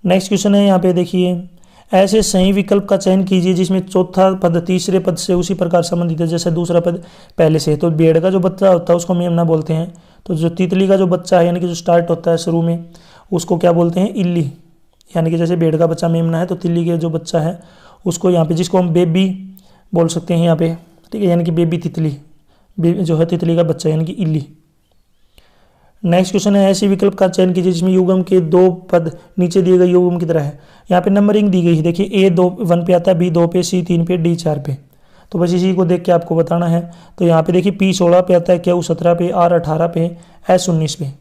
नेक्स्ट क्वेश्चन है, यहाँ पे देखिए ऐसे सही विकल्प का चयन कीजिए जिसमें चौथा पद तीसरे पद से उसी प्रकार संबंधित है जैसे दूसरा पद पहले से। तो भेड़ का जो बच्चा होता है उसको मेमना बोलते हैं। तो जो तितली का जो बच्चा है यानी कि जो स्टार्ट होता है शुरू में उसको क्या बोलते हैं इल्ली, यानी कि जैसे भेड़ का बच्चा मेमना है तो तिल्ली के जो बच्चा है उसको यहाँ पे, जिसको हम बेबी बोल सकते हैं यहाँ पे, ठीक है, यानी कि बेबी तितली, जो है तितली का बच्चा यानी कि इल्ली। नेक्स्ट क्वेश्चन है, ऐसे विकल्प का चयन कीजिए जिसमें युग्म के 2 पद नीचे दिए गए युग्म की तरह है। यहाँ पे नंबरिंग दी गई है, देखिए A 1 पे आता है, B 2 पे, C 3 पे, D 4 पे। तो बस इसी को देख के आपको बताना है। तो यहाँ पे देखिए P 16 पे आता है, Q 17 पे, R 18 पे, S 19 पे।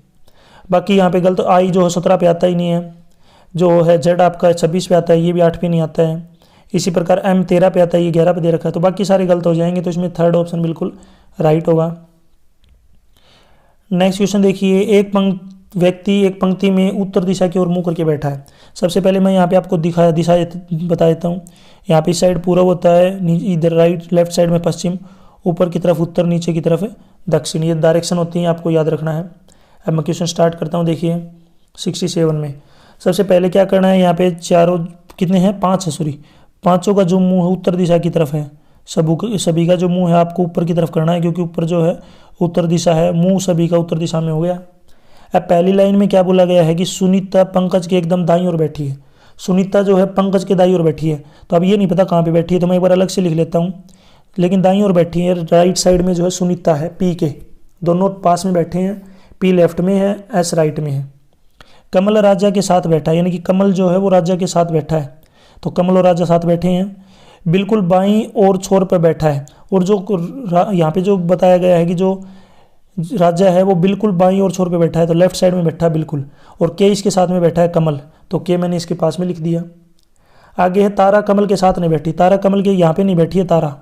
बाकी यहाँ पे गलत, I जो है 17 पे आता ही नहीं है, जो है Z आपका 26 पे आता है, ये भी 8 पे नहीं आता है। इसी प्रकार M 13 पे आता है, ये 11 पे दे रखा है। तो बाकी सारे गलत हो जाएंगे, तो इसमें थर्ड ऑप्शन बिल्कुल राइट होगा। नेक्स्ट क्वेश्चन देखिए, एक व्यक्ति एक पंक्ति में उत्तर दिशा की ओर मुंह करके बैठा है। सबसे पहले मैं यहाँ पे आपको दिशा बता देता हूँ। यहाँ पे इस साइड पूर्व होता है, इधर राइट, लेफ्ट साइड में पश्चिम, ऊपर की तरफ उत्तर, नीचे की तरफ दक्षिण, ये डायरेक्शन होती है, आपको याद रखना है। अब मैं क्वेश्चन स्टार्ट करता हूँ। देखिए 67 में सबसे पहले क्या करना है, यहाँ पे चारों कितने हैं 5 है, सॉरी 5 का जो मुँह है उत्तर दिशा की तरफ है, सभी का जो मुँह है आपको ऊपर की तरफ करना है, क्योंकि ऊपर जो है उत्तर दिशा है, मुंह सभी का उत्तर दिशा में हो गया। अब पहली लाइन में क्या बोला गया है कि सुनीता पंकज के एकदम दाईं ओर बैठी है। सुनीता जो है पंकज के दाईं ओर बैठी है, तो अब ये नहीं पता कहाँ पे बैठी है, तो मैं एक बार अलग से लिख लेता हूँ। लेकिन दाईं ओर बैठी है, राइट साइड में जो है सुनीता है, पी के दोनों पास में बैठे हैं, पी लेफ्ट में है, एस राइट में है। कमल राजा के साथ बैठा है, यानी कि कमल जो है वो राजा के साथ बैठा है, तो कमल और राजा साथ बैठे हैं। बिल्कुल बाईं और छोर पर बैठा है, और जो यहाँ पे जो बताया गया है कि जो राजा है वो बिल्कुल बाईं और छोर पे बैठा है, तो लेफ्ट साइड में बैठा है बिल्कुल, और के इसके साथ में बैठा है कमल, तो के मैंने इसके पास में लिख दिया। आगे है तारा कमल के साथ नहीं बैठी, तारा कमल के यहाँ पे नहीं बैठी है तारा,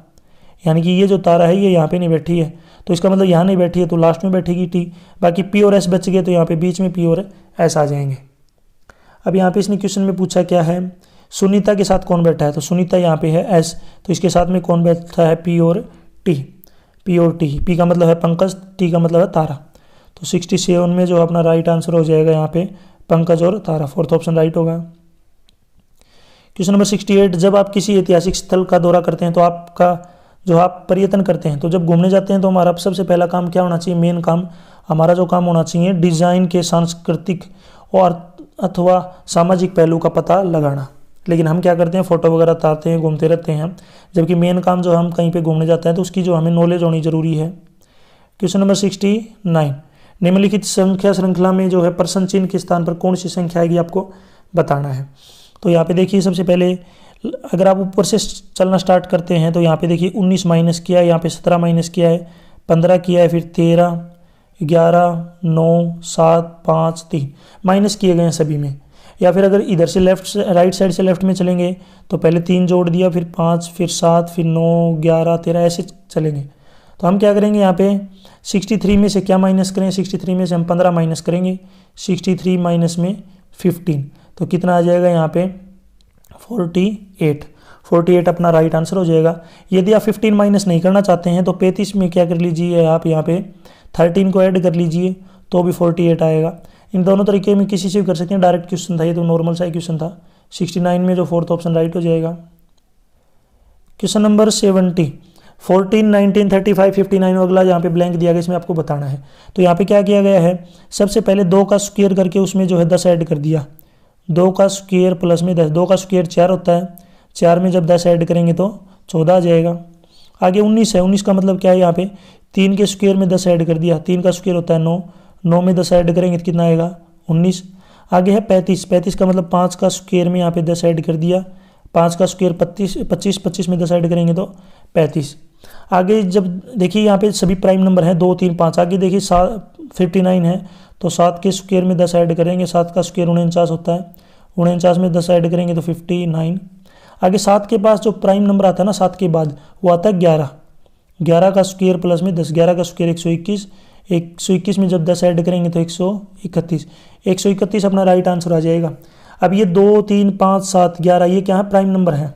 यानी कि ये जो तारा है ये यहाँ पे नहीं बैठी है, तो इसका मतलब यहाँ नहीं बैठी है, तो लास्ट में बैठेगी टी। बाकी पी और एस बच गए, तो यहाँ पे बीच में पी और एस आ जाएंगे। अब यहाँ पे इसने क्वेश्चन में पूछा क्या है, सुनीता के साथ कौन बैठा है, तो सुनीता यहाँ पे है एस, तो इसके साथ में कौन बैठा है पी और टी, पी और टी, पी का मतलब है पंकज, टी का मतलब है तारा। तो 67 में जो अपना राइट आंसर हो जाएगा यहाँ पे पंकज और तारा, फोर्थ ऑप्शन राइट होगा। क्वेश्चन नंबर 68, जब आप किसी ऐतिहासिक स्थल का दौरा करते हैं तो आप पर्यटन करते हैं, तो जब घूमने जाते हैं तो हमारा सबसे पहला काम क्या होना चाहिए, मेन काम हमारा जो काम होना चाहिए डिज़ाइन के सांस्कृतिक और अथवा सामाजिक पहलू का पता लगाना। लेकिन हम क्या करते हैं, फ़ोटो वगैरह उतारते हैं, घूमते रहते हैं, जबकि मेन काम जो हम कहीं पे घूमने जाते हैं तो उसकी जो हमें नॉलेज होनी ज़रूरी है। क्वेश्चन नंबर 69, निम्नलिखित संख्या श्रृंखला में जो है प्रश्न चिन्ह के स्थान पर कौन सी संख्या आएगी आपको बताना है। तो यहाँ पे देखिए सबसे पहले अगर आप ऊपर से चलना स्टार्ट करते हैं तो यहाँ पे देखिए 19 माइनस किया है, यहाँ पे 17 माइनस किया है, 15 किया है, फिर 13, 11, 9, 7, 5, 3 माइनस किए गए हैं सभी में। या फिर अगर इधर से राइट साइड से लेफ्ट में चलेंगे तो पहले 3 जोड़ दिया, फिर 5, फिर 7, फिर 9, 11, 13 ऐसे चलेंगे। तो हम क्या करेंगे यहाँ पे 63 में से क्या माइनस करें, 63 में से हम 15 माइनस करेंगे, 63 माइनस में 15 तो कितना आ जाएगा यहाँ पे 48 अपना राइट आंसर हो जाएगा। यदि आप 15 माइनस नहीं करना चाहते हैं तो 35 में क्या कर लीजिए आप यहाँ पे 13 को ऐड कर लीजिए तो भी 48 आएगा। इन दोनों तरीके में किसी से भी कर सकते हैं, डायरेक्ट क्वेश्चन था ये तो नॉर्मल सा क्वेश्चन था। 69 में जो फोर्थ ऑप्शन राइट हो जाएगा। क्वेश्चन नंबर 70, 14, 19, 35, 59 अगला यहाँ पे ब्लैंक दिया गया, इसमें आपको बताना है। तो यहाँ पे क्या किया गया है, सबसे पहले 2 का स्क्वायर करके उसमें जो है 10 ऐड कर दिया। 2 का स्क्वायर प्लस में 10, 2 का स्क्वायर 4 होता है, 4 में जब 10 ऐड करेंगे तो 14 आ जाएगा। आगे 19 है, 19 का मतलब क्या है, यहाँ पे 3 के स्क्वायर में 10 ऐड कर दिया, 3 का स्क्वायर होता है 9, 9 में 10 ऐड करेंगे तो कितना आएगा 19। आगे है 35, 35 का मतलब 5 का स्क्वायर में यहाँ पे 10 ऐड कर दिया, 5 का स्क्वायर 25, 25 में 10 ऐड करेंगे तो 35। आगे जब देखिए यहाँ पे सभी प्राइम नंबर हैं 2, 3, 5। आगे देखिए 59 है तो 7 के स्क्वायर में 10 ऐड करेंगे, 7 का स्क्वायर 49 होता है, 49 में 10 ऐड करेंगे तो 59। आगे 7 के पास जो प्राइम नंबर आता है ना 7 के बाद वो आता है 11, 11 का स्क्वायर प्लस में 10, 11 का स्क्वायर 121, 121 में जब 10 ऐड करेंगे तो 131, 131 अपना राइट आंसर आ जाएगा। अब ये 2, 3, 5, 7, 11 ये क्या है, प्राइम नंबर है,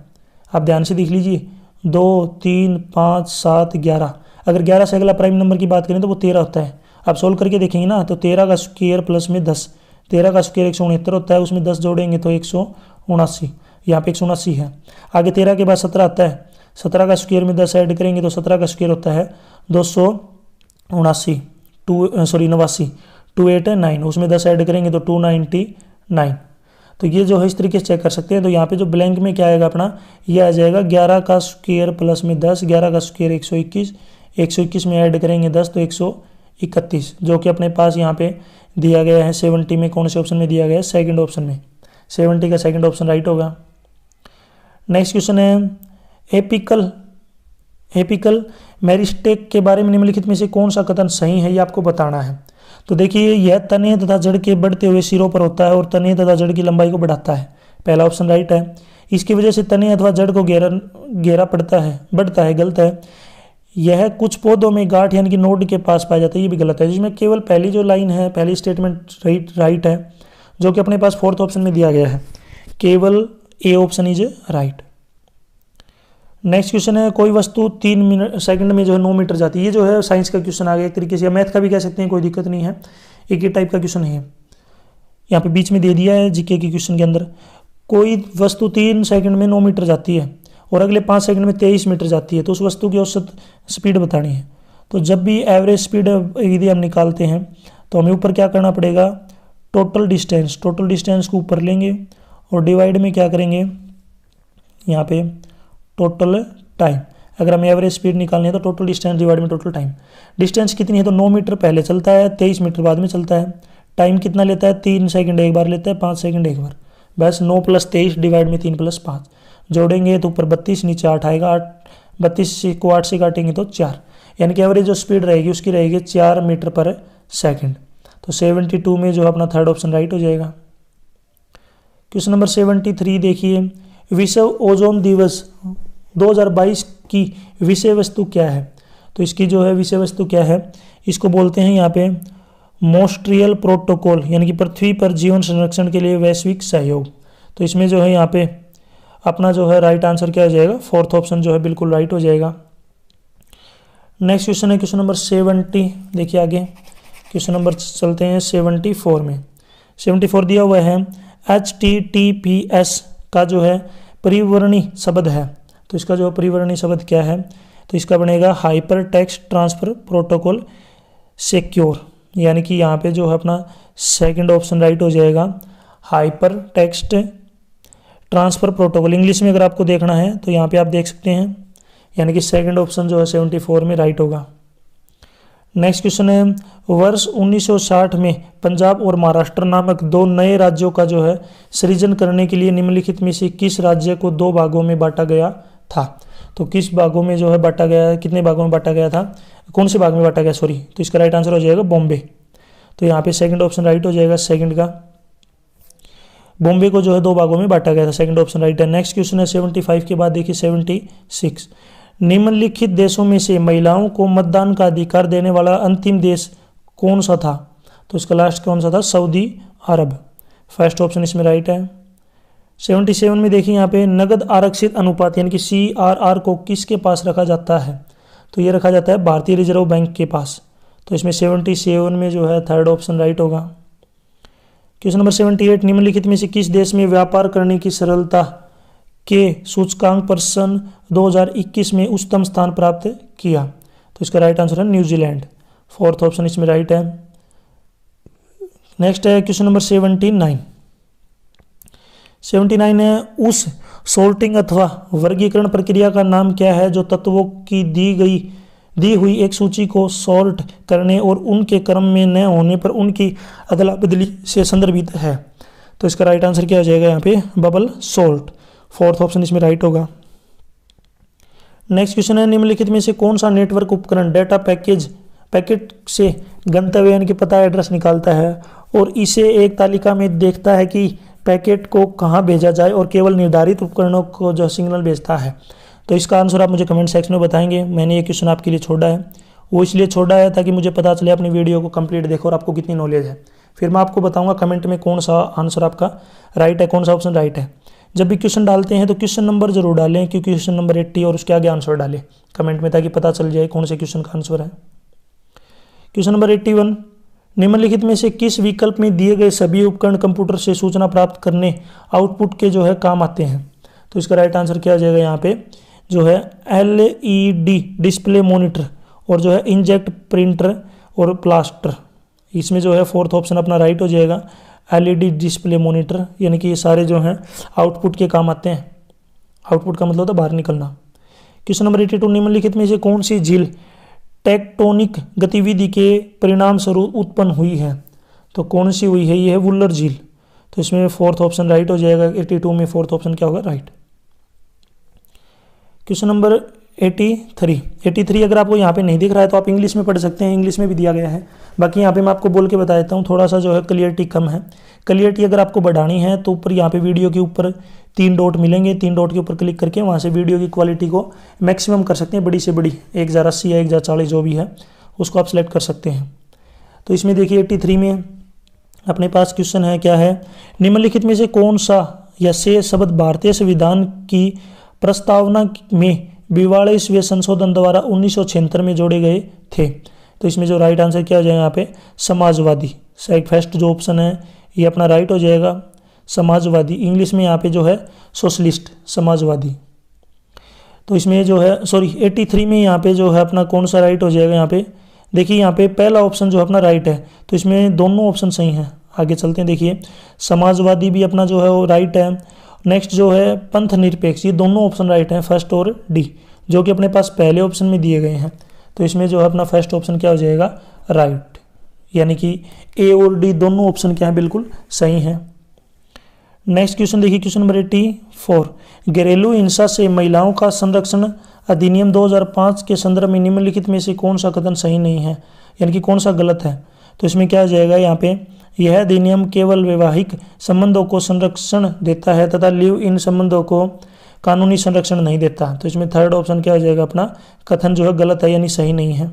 आप ध्यान से देख लीजिए 2, 3, 5, 7, 11। अगर 11 से अगला प्राइम नंबर की बात करें तो वो 13 होता है। आप सोल्व करके देखेंगे ना तो 13 का स्क्वायर प्लस में 10, 13 का स्क्वायर 169 होता है, उसमें 10 जोड़ेंगे तो 179, यहाँ पे 179 है। आगे 13 के बाद 17 आता है, 17 का स्क्वायर में 10 ऐड करेंगे तो 17 का स्क्वायर होता है 279, 289, उसमें 10 ऐड करेंगे तो 299। तो ये जो है इस तरीके से चेक कर सकते हैं। तो यहाँ पे जो ब्लैंक में क्या आएगा अपना, ये आ जाएगा 11 का स्क्वायर प्लस में 10, 11 का स्क्वायर 121, 121 में ऐड करेंगे 10 तो 131, जो कि अपने पास यहाँ पे दिया गया है 70 में। कौन से ऑप्शन में दिया गया है, सेकंड ऑप्शन में, 70 का सेकंड ऑप्शन राइट होगा। नेक्स्ट क्वेश्चन है एपिकल मेरिस्टेक के बारे में निम्नलिखित में से कौन सा कथन सही है, ये आपको बताना है। तो देखिए यह तने तथा जड़ के बढ़ते हुए सिरों पर होता है और तने तथा जड़ की लंबाई को बढ़ाता है, पहला ऑप्शन राइट है। इसकी वजह से तने अथवा जड़ को घेरा बढ़ता है, गलत है। यह कुछ पौधों में गांठ यानी कि नोड के पास पाया जाता है, ये भी गलत है। जिसमें केवल पहली जो लाइन है, पहली स्टेटमेंट राइट है, जो कि अपने पास फोर्थ ऑप्शन में दिया गया है, केवल A option is right. Next question है कोई वस्तु 3 सेकंड में जो है 9 मीटर जाती है। ये जो है साइंस का क्वेश्चन आ गया एक तरीके से, या मैथ का भी कह सकते हैं, कोई दिक्कत नहीं है, एक ही टाइप का क्वेश्चन है। यहाँ पे बीच में दे दिया है जीके के क्वेश्चन के अंदर, कोई वस्तु 3 सेकंड में 9 मीटर जाती है और अगले 5 सेकंड में 23 मीटर जाती है, तो उस वस्तु की औसत स्पीड बतानी है। तो जब भी एवरेज स्पीड यदि हम निकालते हैं तो हमें ऊपर क्या करना पड़ेगा, टोटल डिस्टेंस को ऊपर लेंगे और डिवाइड में क्या करेंगे, यहाँ पे टोटल टाइम। अगर हमें एवरेज स्पीड निकालनी है तो टोटल डिस्टेंस डिवाइड में टोटल टाइम। डिस्टेंस कितनी है तो 9 मीटर पहले चलता है, 23 मीटर बाद में चलता है। टाइम कितना लेता है, 3 सेकंड एक बार लेता है, 5 सेकंड एक बार। बस 9 + 23 डिवाइड में 3 + 5 जोड़ेंगे तो ऊपर 32, नीचे 8 आएगा। 32 को 8 से काटेंगे तो 4, यानी कि एवरेज जो स्पीड रहेगी उसकी रहेगी 4 मीटर पर सेकंड। तो 72 में जो अपना थर्ड ऑप्शन राइट हो जाएगा। क्वेश्चन नंबर 73 देखिए, विश्व ओजोन दिवस 2022 की विषय वस्तु क्या है। तो इसकी जो है विषय वस्तु क्या है, इसको बोलते हैं यहाँ पे मॉन्ट्रियल प्रोटोकॉल, यानी कि पृथ्वी पर जीवन संरक्षण के लिए वैश्विक सहयोग। तो इसमें जो है यहाँ पे अपना जो है राइट आंसर क्या हो जाएगा, फोर्थ ऑप्शन जो है बिल्कुल राइट हो जाएगा। नेक्स्ट क्वेश्चन है क्वेश्चन नंबर 70, देखिए आगे क्वेश्चन नंबर चलते हैं 74 में। 74 दिया हुआ है HTTPS का जो है परिवर्णी शब्द है, तो इसका जो परिवर्णी शब्द क्या है, तो इसका बनेगा hyper text transfer protocol secure, यानी कि यहाँ पे जो है अपना सेकंड ऑप्शन राइट हो जाएगा, hyper text transfer protocol. English में अगर आपको देखना है तो यहाँ पे आप देख सकते हैं, यानी कि सेकंड ऑप्शन जो है 74 में राइट होगा। नेक्स्ट क्वेश्चन है, वर्ष 1960 में पंजाब और महाराष्ट्र नामक दो नए राज्यों का जो है सृजन करने के लिए निम्नलिखित में से किस राज्य को दो भागों में बांटा गया था। तो किस भागों में जो है बांटा गया, कितने भागों में बांटा गया था, कौन से भाग में बांटा गया, सॉरी, तो इसका राइट आंसर हो जाएगा बॉम्बे। तो यहाँ पे सेकंड ऑप्शन राइट हो जाएगा, सेकंड का बॉम्बे को जो है दो भागों में बांटा गया था, सेकंड ऑप्शन राइट है। नेक्स्ट क्वेश्चन है 75 के बाद देखिए 76, निम्नलिखित देशों में से महिलाओं को मतदान का अधिकार देने वाला अंतिम देश कौन सा था। तो इसका लास्ट कौन सा था, सऊदी अरब, फर्स्ट ऑप्शन इसमें राइट है। 77 में देखिए यहाँ पे नगद आरक्षित अनुपात यानी कि CRR को किसके पास रखा जाता है, तो ये रखा जाता है भारतीय रिजर्व बैंक के पास। तो इसमें 77 में जो है थर्ड ऑप्शन राइट होगा। क्वेश्चन नंबर 78, निम्नलिखित में से किस देश में व्यापार करने की सरलता के सूचकांक पर सन 2021 में उच्चतम स्थान प्राप्त किया। तो इसका राइट आंसर है न्यूजीलैंड, फोर्थ ऑप्शन इसमें राइट है। नेक्स्ट है क्वेश्चन नंबर 79 है, उस सोर्टिंग अथवा वर्गीकरण प्रक्रिया का नाम क्या है जो तत्वों की दी हुई एक सूची को सॉर्ट करने और उनके क्रम में न होने पर उनकी अदला बदली से संदर्भित है। तो इसका राइट आंसर क्या हो जाएगा यहाँ पे, बबल सॉर्ट, फोर्थ ऑप्शन इसमें राइट होगा। नेक्स्ट क्वेश्चन है, निम्नलिखित में से कौन सा नेटवर्क उपकरण डेटा पैकेट से गंतव्य यानी कि पता एड्रेस निकालता है और इसे एक तालिका में देखता है कि पैकेट को कहाँ भेजा जाए और केवल निर्धारित उपकरणों को जो सिग्नल भेजता है। तो इसका आंसर आप मुझे कमेंट सेक्शन में बताएंगे। मैंने ये क्वेश्चन आपके लिए छोड़ा है, वो इसलिए छोड़ा है ताकि मुझे पता चले अपनी वीडियो को कंप्लीट देखो और आपको कितनी नॉलेज है। फिर मैं आपको बताऊंगा कमेंट में कौन सा आंसर आपका राइट है, कौन सा ऑप्शन राइट है। जब भी क्वेश्चन डालते हैं तो क्वेश्चन नंबर जरूर डालें, क्योंकि क्वेश्चन नंबर 80 और उसके आगे आंसर डालें कमेंट में, ताकि पता चल जाए कौन से क्वेश्चन का आंसर है। क्वेश्चन नंबर 81, निम्नलिखित में से किस विकल्प में दिए गए सभी उपकरण कंप्यूटर से सूचना प्राप्त करने आउटपुट के जो है काम आते हैं। तो इसका राइट आंसर क्या हो जाएगा यहाँ पे, जो है LED डिस्प्ले मॉनिटर और जो है इंजेक्ट प्रिंटर और प्लास्टर, इसमें जो है फोर्थ ऑप्शन अपना राइट हो जाएगा, LED डिस्प्ले मॉनिटर, यानी कि ये सारे जो हैं आउटपुट के काम आते हैं। आउटपुट का मतलब होता है बाहर निकलना। क्वेश्चन नंबर 82, निम्नलिखित में से कौन सी झील टेक्टोनिक गतिविधि के परिणाम स्वरूप उत्पन्न हुई है। तो कौन सी हुई है, ये है वुलर झील। तो इसमें फोर्थ ऑप्शन राइट हो जाएगा, 82 में फोर्थ ऑप्शन क्या होगा, राइट। क्वेश्चन नंबर 83 अगर आपको यहाँ पे नहीं दिख रहा है तो आप इंग्लिश में पढ़ सकते हैं, इंग्लिश में भी दिया गया है। बाकी यहाँ पे मैं आपको बोल के बता देता हूँ, थोड़ा सा जो है क्लियरिटी कम है। क्लियरिटी अगर आपको बढ़ानी है तो ऊपर यहाँ पे वीडियो के ऊपर 3 डॉट मिलेंगे, 3 डॉट के ऊपर क्लिक करके वहाँ से वीडियो की क्वालिटी को मैक्सिमम कर सकते हैं, बड़ी से बड़ी 1080 या 1040 जो भी है उसको आप सेलेक्ट कर सकते हैं। तो इसमें देखिए 83 में अपने पास क्वेश्चन है, क्या है, निम्नलिखित में से कौन सा या से शब्द भारतीय संविधान की प्रस्तावना में 42वें संशोधन द्वारा 1976 में जोड़े गए थे। तो इसमें जो राइट आंसर क्या हो जाएगा यहाँ पे, समाजवादी, साइड फर्स्ट जो ऑप्शन है ये अपना राइट हो जाएगा, समाजवादी। इंग्लिश में यहाँ पे जो है सोशलिस्ट, समाजवादी। तो इसमें जो है 83 में यहाँ पे जो है अपना कौन सा राइट हो जाएगा, यहाँ पे देखिए यहाँ पे पहला ऑप्शन जो है अपना राइट है। तो इसमें दोनों ऑप्शन सही हैं, आगे चलते हैं। देखिए समाजवादी भी अपना जो है वो राइट है। नेक्स्ट जो है पंथ निरपेक्ष, ये दोनों ऑप्शन राइट हैं, फर्स्ट और डी, जो कि अपने पास पहले ऑप्शन में दिए गए हैं। तो इसमें जो है अपना फर्स्ट ऑप्शन क्या हो जाएगा, राइट, यानी कि ए और डी दोनों ऑप्शन क्या है, बिल्कुल सही हैं। नेक्स्ट क्वेश्चन देखिए, क्वेश्चन नंबर 84, घरेलू हिंसा से महिलाओं का संरक्षण अधिनियम 2005 के संदर्भ में निम्नलिखित में से कौन सा कथन सही नहीं है, यानी कि कौन सा गलत है। तो इसमें क्या हो जाएगा, यहाँ पे यह अधिनियम केवल वैवाहिक संबंधों को संरक्षण देता है तथा लिव इन संबंधों को कानूनी संरक्षण नहीं देता। तो इसमें थर्ड ऑप्शन क्या हो जाएगा, अपना कथन जो है गलत है, यानी सही नहीं है।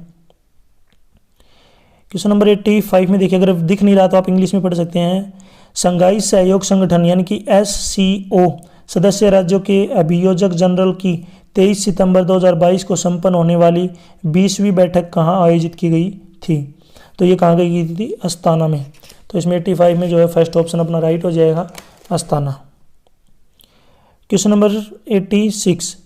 क्वेश्चन नंबर 85 में देखिए, अगर दिख नहीं रहा तो आप इंग्लिश में पढ़ सकते हैं। संघाई सहयोग संगठन यानी कि SCO सदस्य राज्यों के अभियोजक जनरल की 23 सितंबर 2022 को संपन्न होने वाली 20वीं बैठक कहाँ आयोजित की गई थी। तो ये कहाँ गई थी, अस्ताना में। तो इसमें 85 में जो है फर्स्ट ऑप्शन अपना राइट हो जाएगा, अस्ताना। क्वेश्चन नंबर 86,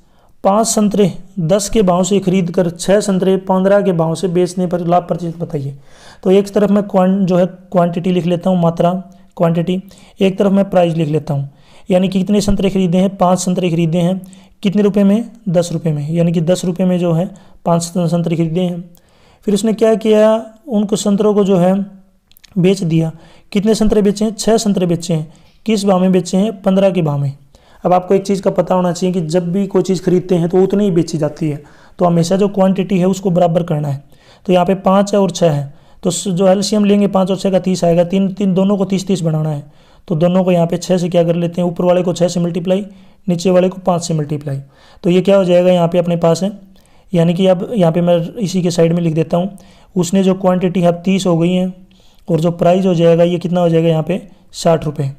5 संतरे 10 के भाव से खरीद कर 6 संतरे 15 के भाव से बेचने पर लाभ प्रतिशत बताइए। तो एक तरफ मैं क्वांटिटी लिख लेता हूँ, मात्रा क्वांटिटी, एक तरफ मैं प्राइस लिख लेता हूँ। यानी कि कितने संतरे खरीदे हैं, 5 संतरे खरीदे हैं, कितने रुपए में, 10 रुपये में, यानी कि 10 रुपये में जो है 5 संतरे खरीदे हैं। फिर उसने क्या किया, उनको संतरों को जो है बेच दिया। कितने संतरे बेचे हैं, 6 संतरे बेचे हैं। किस भाव में बेचे हैं, 15 के भाव में। अब आपको एक चीज़ का पता होना चाहिए कि जब भी कोई चीज़ खरीदते हैं तो उतनी ही बेची जाती है, तो हमेशा जो क्वांटिटी है उसको बराबर करना है। तो यहाँ पे 5 है और 6 है, तो जो एलसीएम लेंगे 5 और 6 का 30 आएगा। तीन दोनों को 30 बनाना है, तो दोनों को यहाँ पे 6 से क्या कर लेते हैं, ऊपर वाले को 6 से मल्टीप्लाई, नीचे वाले को 5 से मल्टीप्लाई। तो ये क्या हो जाएगा, यहाँ पे अपने पास है, यानी कि अब यहाँ पे मैं इसी के साइड में लिख देता हूँ। उसने जो क्वांटिटी है अब 30 हो गई है, और जो प्राइस हो जाएगा ये कितना हो जाएगा यहाँ पे 60 रुपये।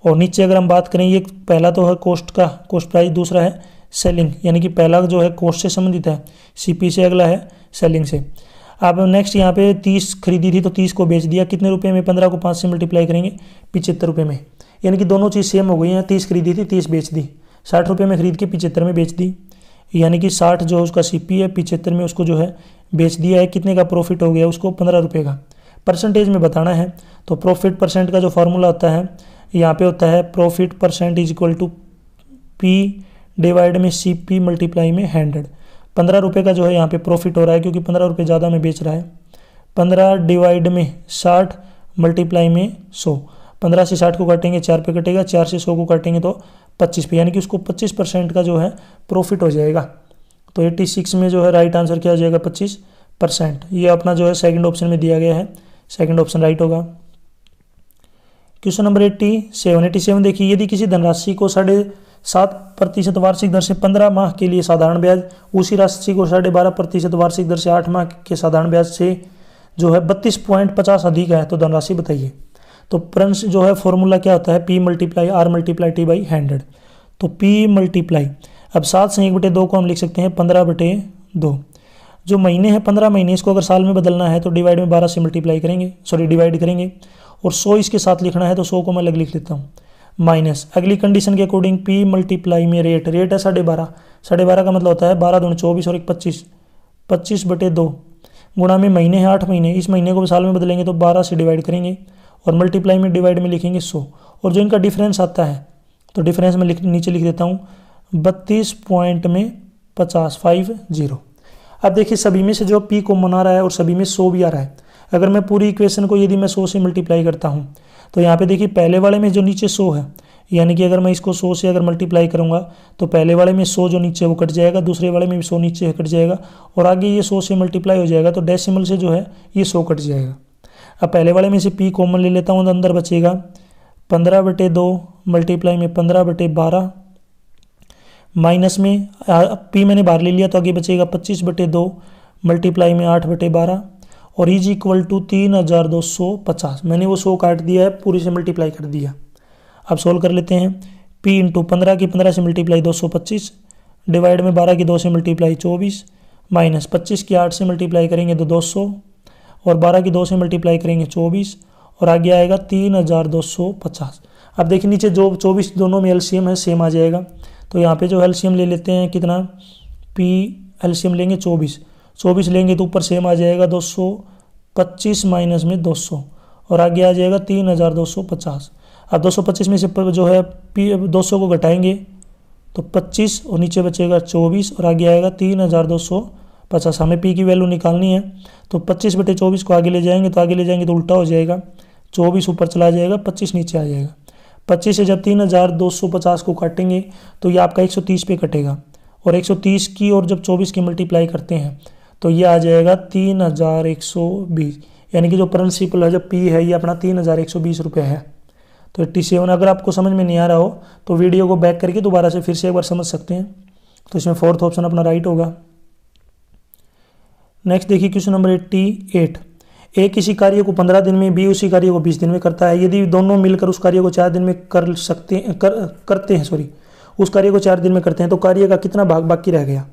और नीचे अगर हम बात करें, ये पहला तो है कॉस्ट का, कॉस्ट प्राइस, दूसरा है सेलिंग, यानी कि पहला जो है कॉस्ट से संबंधित है, सीपी से, अगला है सेलिंग से। अब नेक्स्ट यहाँ पे 30 खरीदी थी तो 30 को बेच दिया, कितने रुपए में, 15 को 5 से मल्टीप्लाई करेंगे, 75 रुपये में। यानी कि दोनों चीज़ सेम हो गई हैं, 30 खरीदी थी, 30 बेच दी, 60 रुपये में खरीद के 75 में बेच दी। यानी कि 60 जो उसका सीपी है, 75 में उसको जो है बेच दिया है। कितने का प्रॉफिट हो गया उसको, 15 रुपये का। परसेंटेज में बताना है, तो प्रॉफिट परसेंट का जो फार्मूला होता है यहाँ पे होता है, profit percent is equal to P divide में सी पी मल्टीप्लाई में 100। 15 रुपये का जो है यहाँ पे प्रॉफिट हो रहा है, क्योंकि 15 रुपये ज़्यादा में बेच रहा है। 15 डिवाइड में 60 मल्टीप्लाई में 100। 15 से 60 को काटेंगे 4 पे कटेगा, 4 से 100 को काटेंगे तो 25 पे, यानी कि उसको 25% का जो है प्रॉफिट हो जाएगा। तो 86 में जो है राइट आंसर क्या हो जाएगा, 25%। ये अपना जो है सेकंड ऑप्शन में दिया गया है, सेकंड ऑप्शन राइट होगा। क्वेश्चन नंबर 87 देखिए, यदि किसी धनराशि को 7.5% वार्षिक दर से 15 माह के लिए साधारण ब्याज, उसी राशि को 12.5% वार्षिक दर से 8 माह के साधारण ब्याज से जो है 32.50 अधिक है, तो धनराशि बताइए। तो प्रंश जो है फॉर्मूला क्या होता है, P multiply R multiply T by 100। तो P मल्टीप्लाई, अब 7 से 1/2 को हम लिख सकते हैं 15/2। जो महीने हैं 15 महीने, इसको अगर साल में बदलना है तो डिवाइड में 12 से मल्टीप्लाई करेंगे, डिवाइड करेंगे, और 100 इसके साथ लिखना है तो 100 को मैं अलग लिख लेता हूँ, माइनस अगली कंडीशन के अकॉर्डिंग P मल्टीप्लाई में रेट है 12.5। 12.5 का मतलब होता है 12 दूनी 24 और 1 25, 25/2 गुणा में महीने हैं 8 महीने, इस महीने को साल में बदलेंगे तो 12 से डिवाइड करेंगे, और मल्टीप्लाई में डिवाइड में लिखेंगे 100। और जो इनका डिफरेंस आता है, तो डिफरेंस में नीचे लिख देता हूँ 32.50। अब देखिए सभी में से जो P कॉमन आ रहा है और सभी में 100 भी आ रहा है। अगर मैं पूरी इक्वेशन को यदि मैं 100 से मल्टीप्लाई करता हूँ, तो यहाँ पे देखिए पहले वाले में जो नीचे 100 है, यानी कि अगर मैं इसको 100 से अगर मल्टीप्लाई करूँगा तो पहले वाले में 100 जो नीचे वो कट जाएगा, दूसरे वाले में भी 100 नीचे कट जाएगा, और आगे ये 100 से मल्टीप्लाई हो जाएगा तो डेसिमल से जो है ये 100 कट जाएगा। अब पहले वाले में से P कॉमन ले लेता हूँ, तो अंदर बचेगा 15/2 मल्टीप्लाई में 15/12, माइनस में P मैंने बाहर ले लिया तो आगे बचेगा 25/2 मल्टीप्लाई में 8/12, और इज इक्वल टू 3250। मैंने वो 100 काट दिया है, पूरी से मल्टीप्लाई कर दिया। अब सोल्व कर लेते हैं। P इंटू 15 की 15 से मल्टीप्लाई 225, डिवाइड में 12 की 2 से मल्टीप्लाई 24, माइनस 25 की 8 से मल्टीप्लाई करेंगे तो 200, और 12 की 2 से मल्टीप्लाई करेंगे 24, और आगे आएगा 3250। अब देखिए नीचे जो 24 दोनों में एलसीएम है सेम आ जाएगा, तो यहाँ पे जो एलसीएम ले लेते हैं, कितना P एलसीएम लेंगे 24 लेंगे तो ऊपर सेम आ जाएगा 225 माइनस में 200, और आगे आ जाएगा 3250। अब 225 में से जो है P 200 को घटाएंगे तो 25, और नीचे बचेगा 24, और आगे आएगा 3250। हमें P की वैल्यू निकालनी है, तो 25/24 को आगे ले जाएंगे तो उल्टा हो जाएगा, 24 ऊपर चला जाएगा, 25 नीचे आ जाएगा। 25 से जब 3250 को काटेंगे तो ये आपका 130 पे कटेगा, और 130 की और जब 24 की मल्टीप्लाई करते हैं तो ये आ जाएगा 3120, यानी कि जो प्रिंसिपल है जो P है ये अपना 3120 रुपये है। तो 87, अगर आपको समझ में नहीं आ रहा हो तो वीडियो को बैक करके दोबारा से फिर से एक बार समझ सकते हैं। तो इसमें फोर्थ ऑप्शन अपना राइट होगा। नेक्स्ट देखिए क्वेश्चन नंबर 88। A किसी कार्य को 15 दिन में, B उसी कार्य को 20 दिन में करता है। यदि दोनों मिलकर उस कार्य को 4 दिन में करते हैं उस कार्य को 4 दिन में करते हैं, तो कार्य का कितना भाग बाकी रह गया।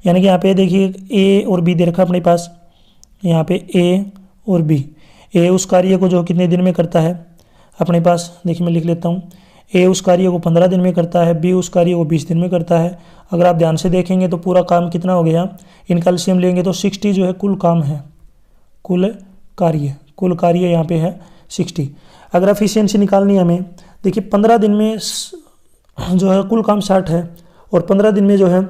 यानी कि यहाँ पे देखिए A और B दे रखा अपने पास, यहाँ पे A और B। A उस कार्य को जो कितने दिन में करता है अपने पास, देखिए मैं लिख लेता हूँ, ए उस कार्य को 15 दिन में करता है, बी उस कार्य को 20 दिन में करता है। अगर आप ध्यान से देखेंगे तो पूरा काम कितना हो गया, इनका एलसीएम लेंगे तो 60 जो है कुल काम है, कुल कार्य यहाँ पे है 60। अगर एफिशिएंसी निकालनी है हमें, देखिए 15 दिन में जो है कुल काम 60 है और 15 दिन में जो है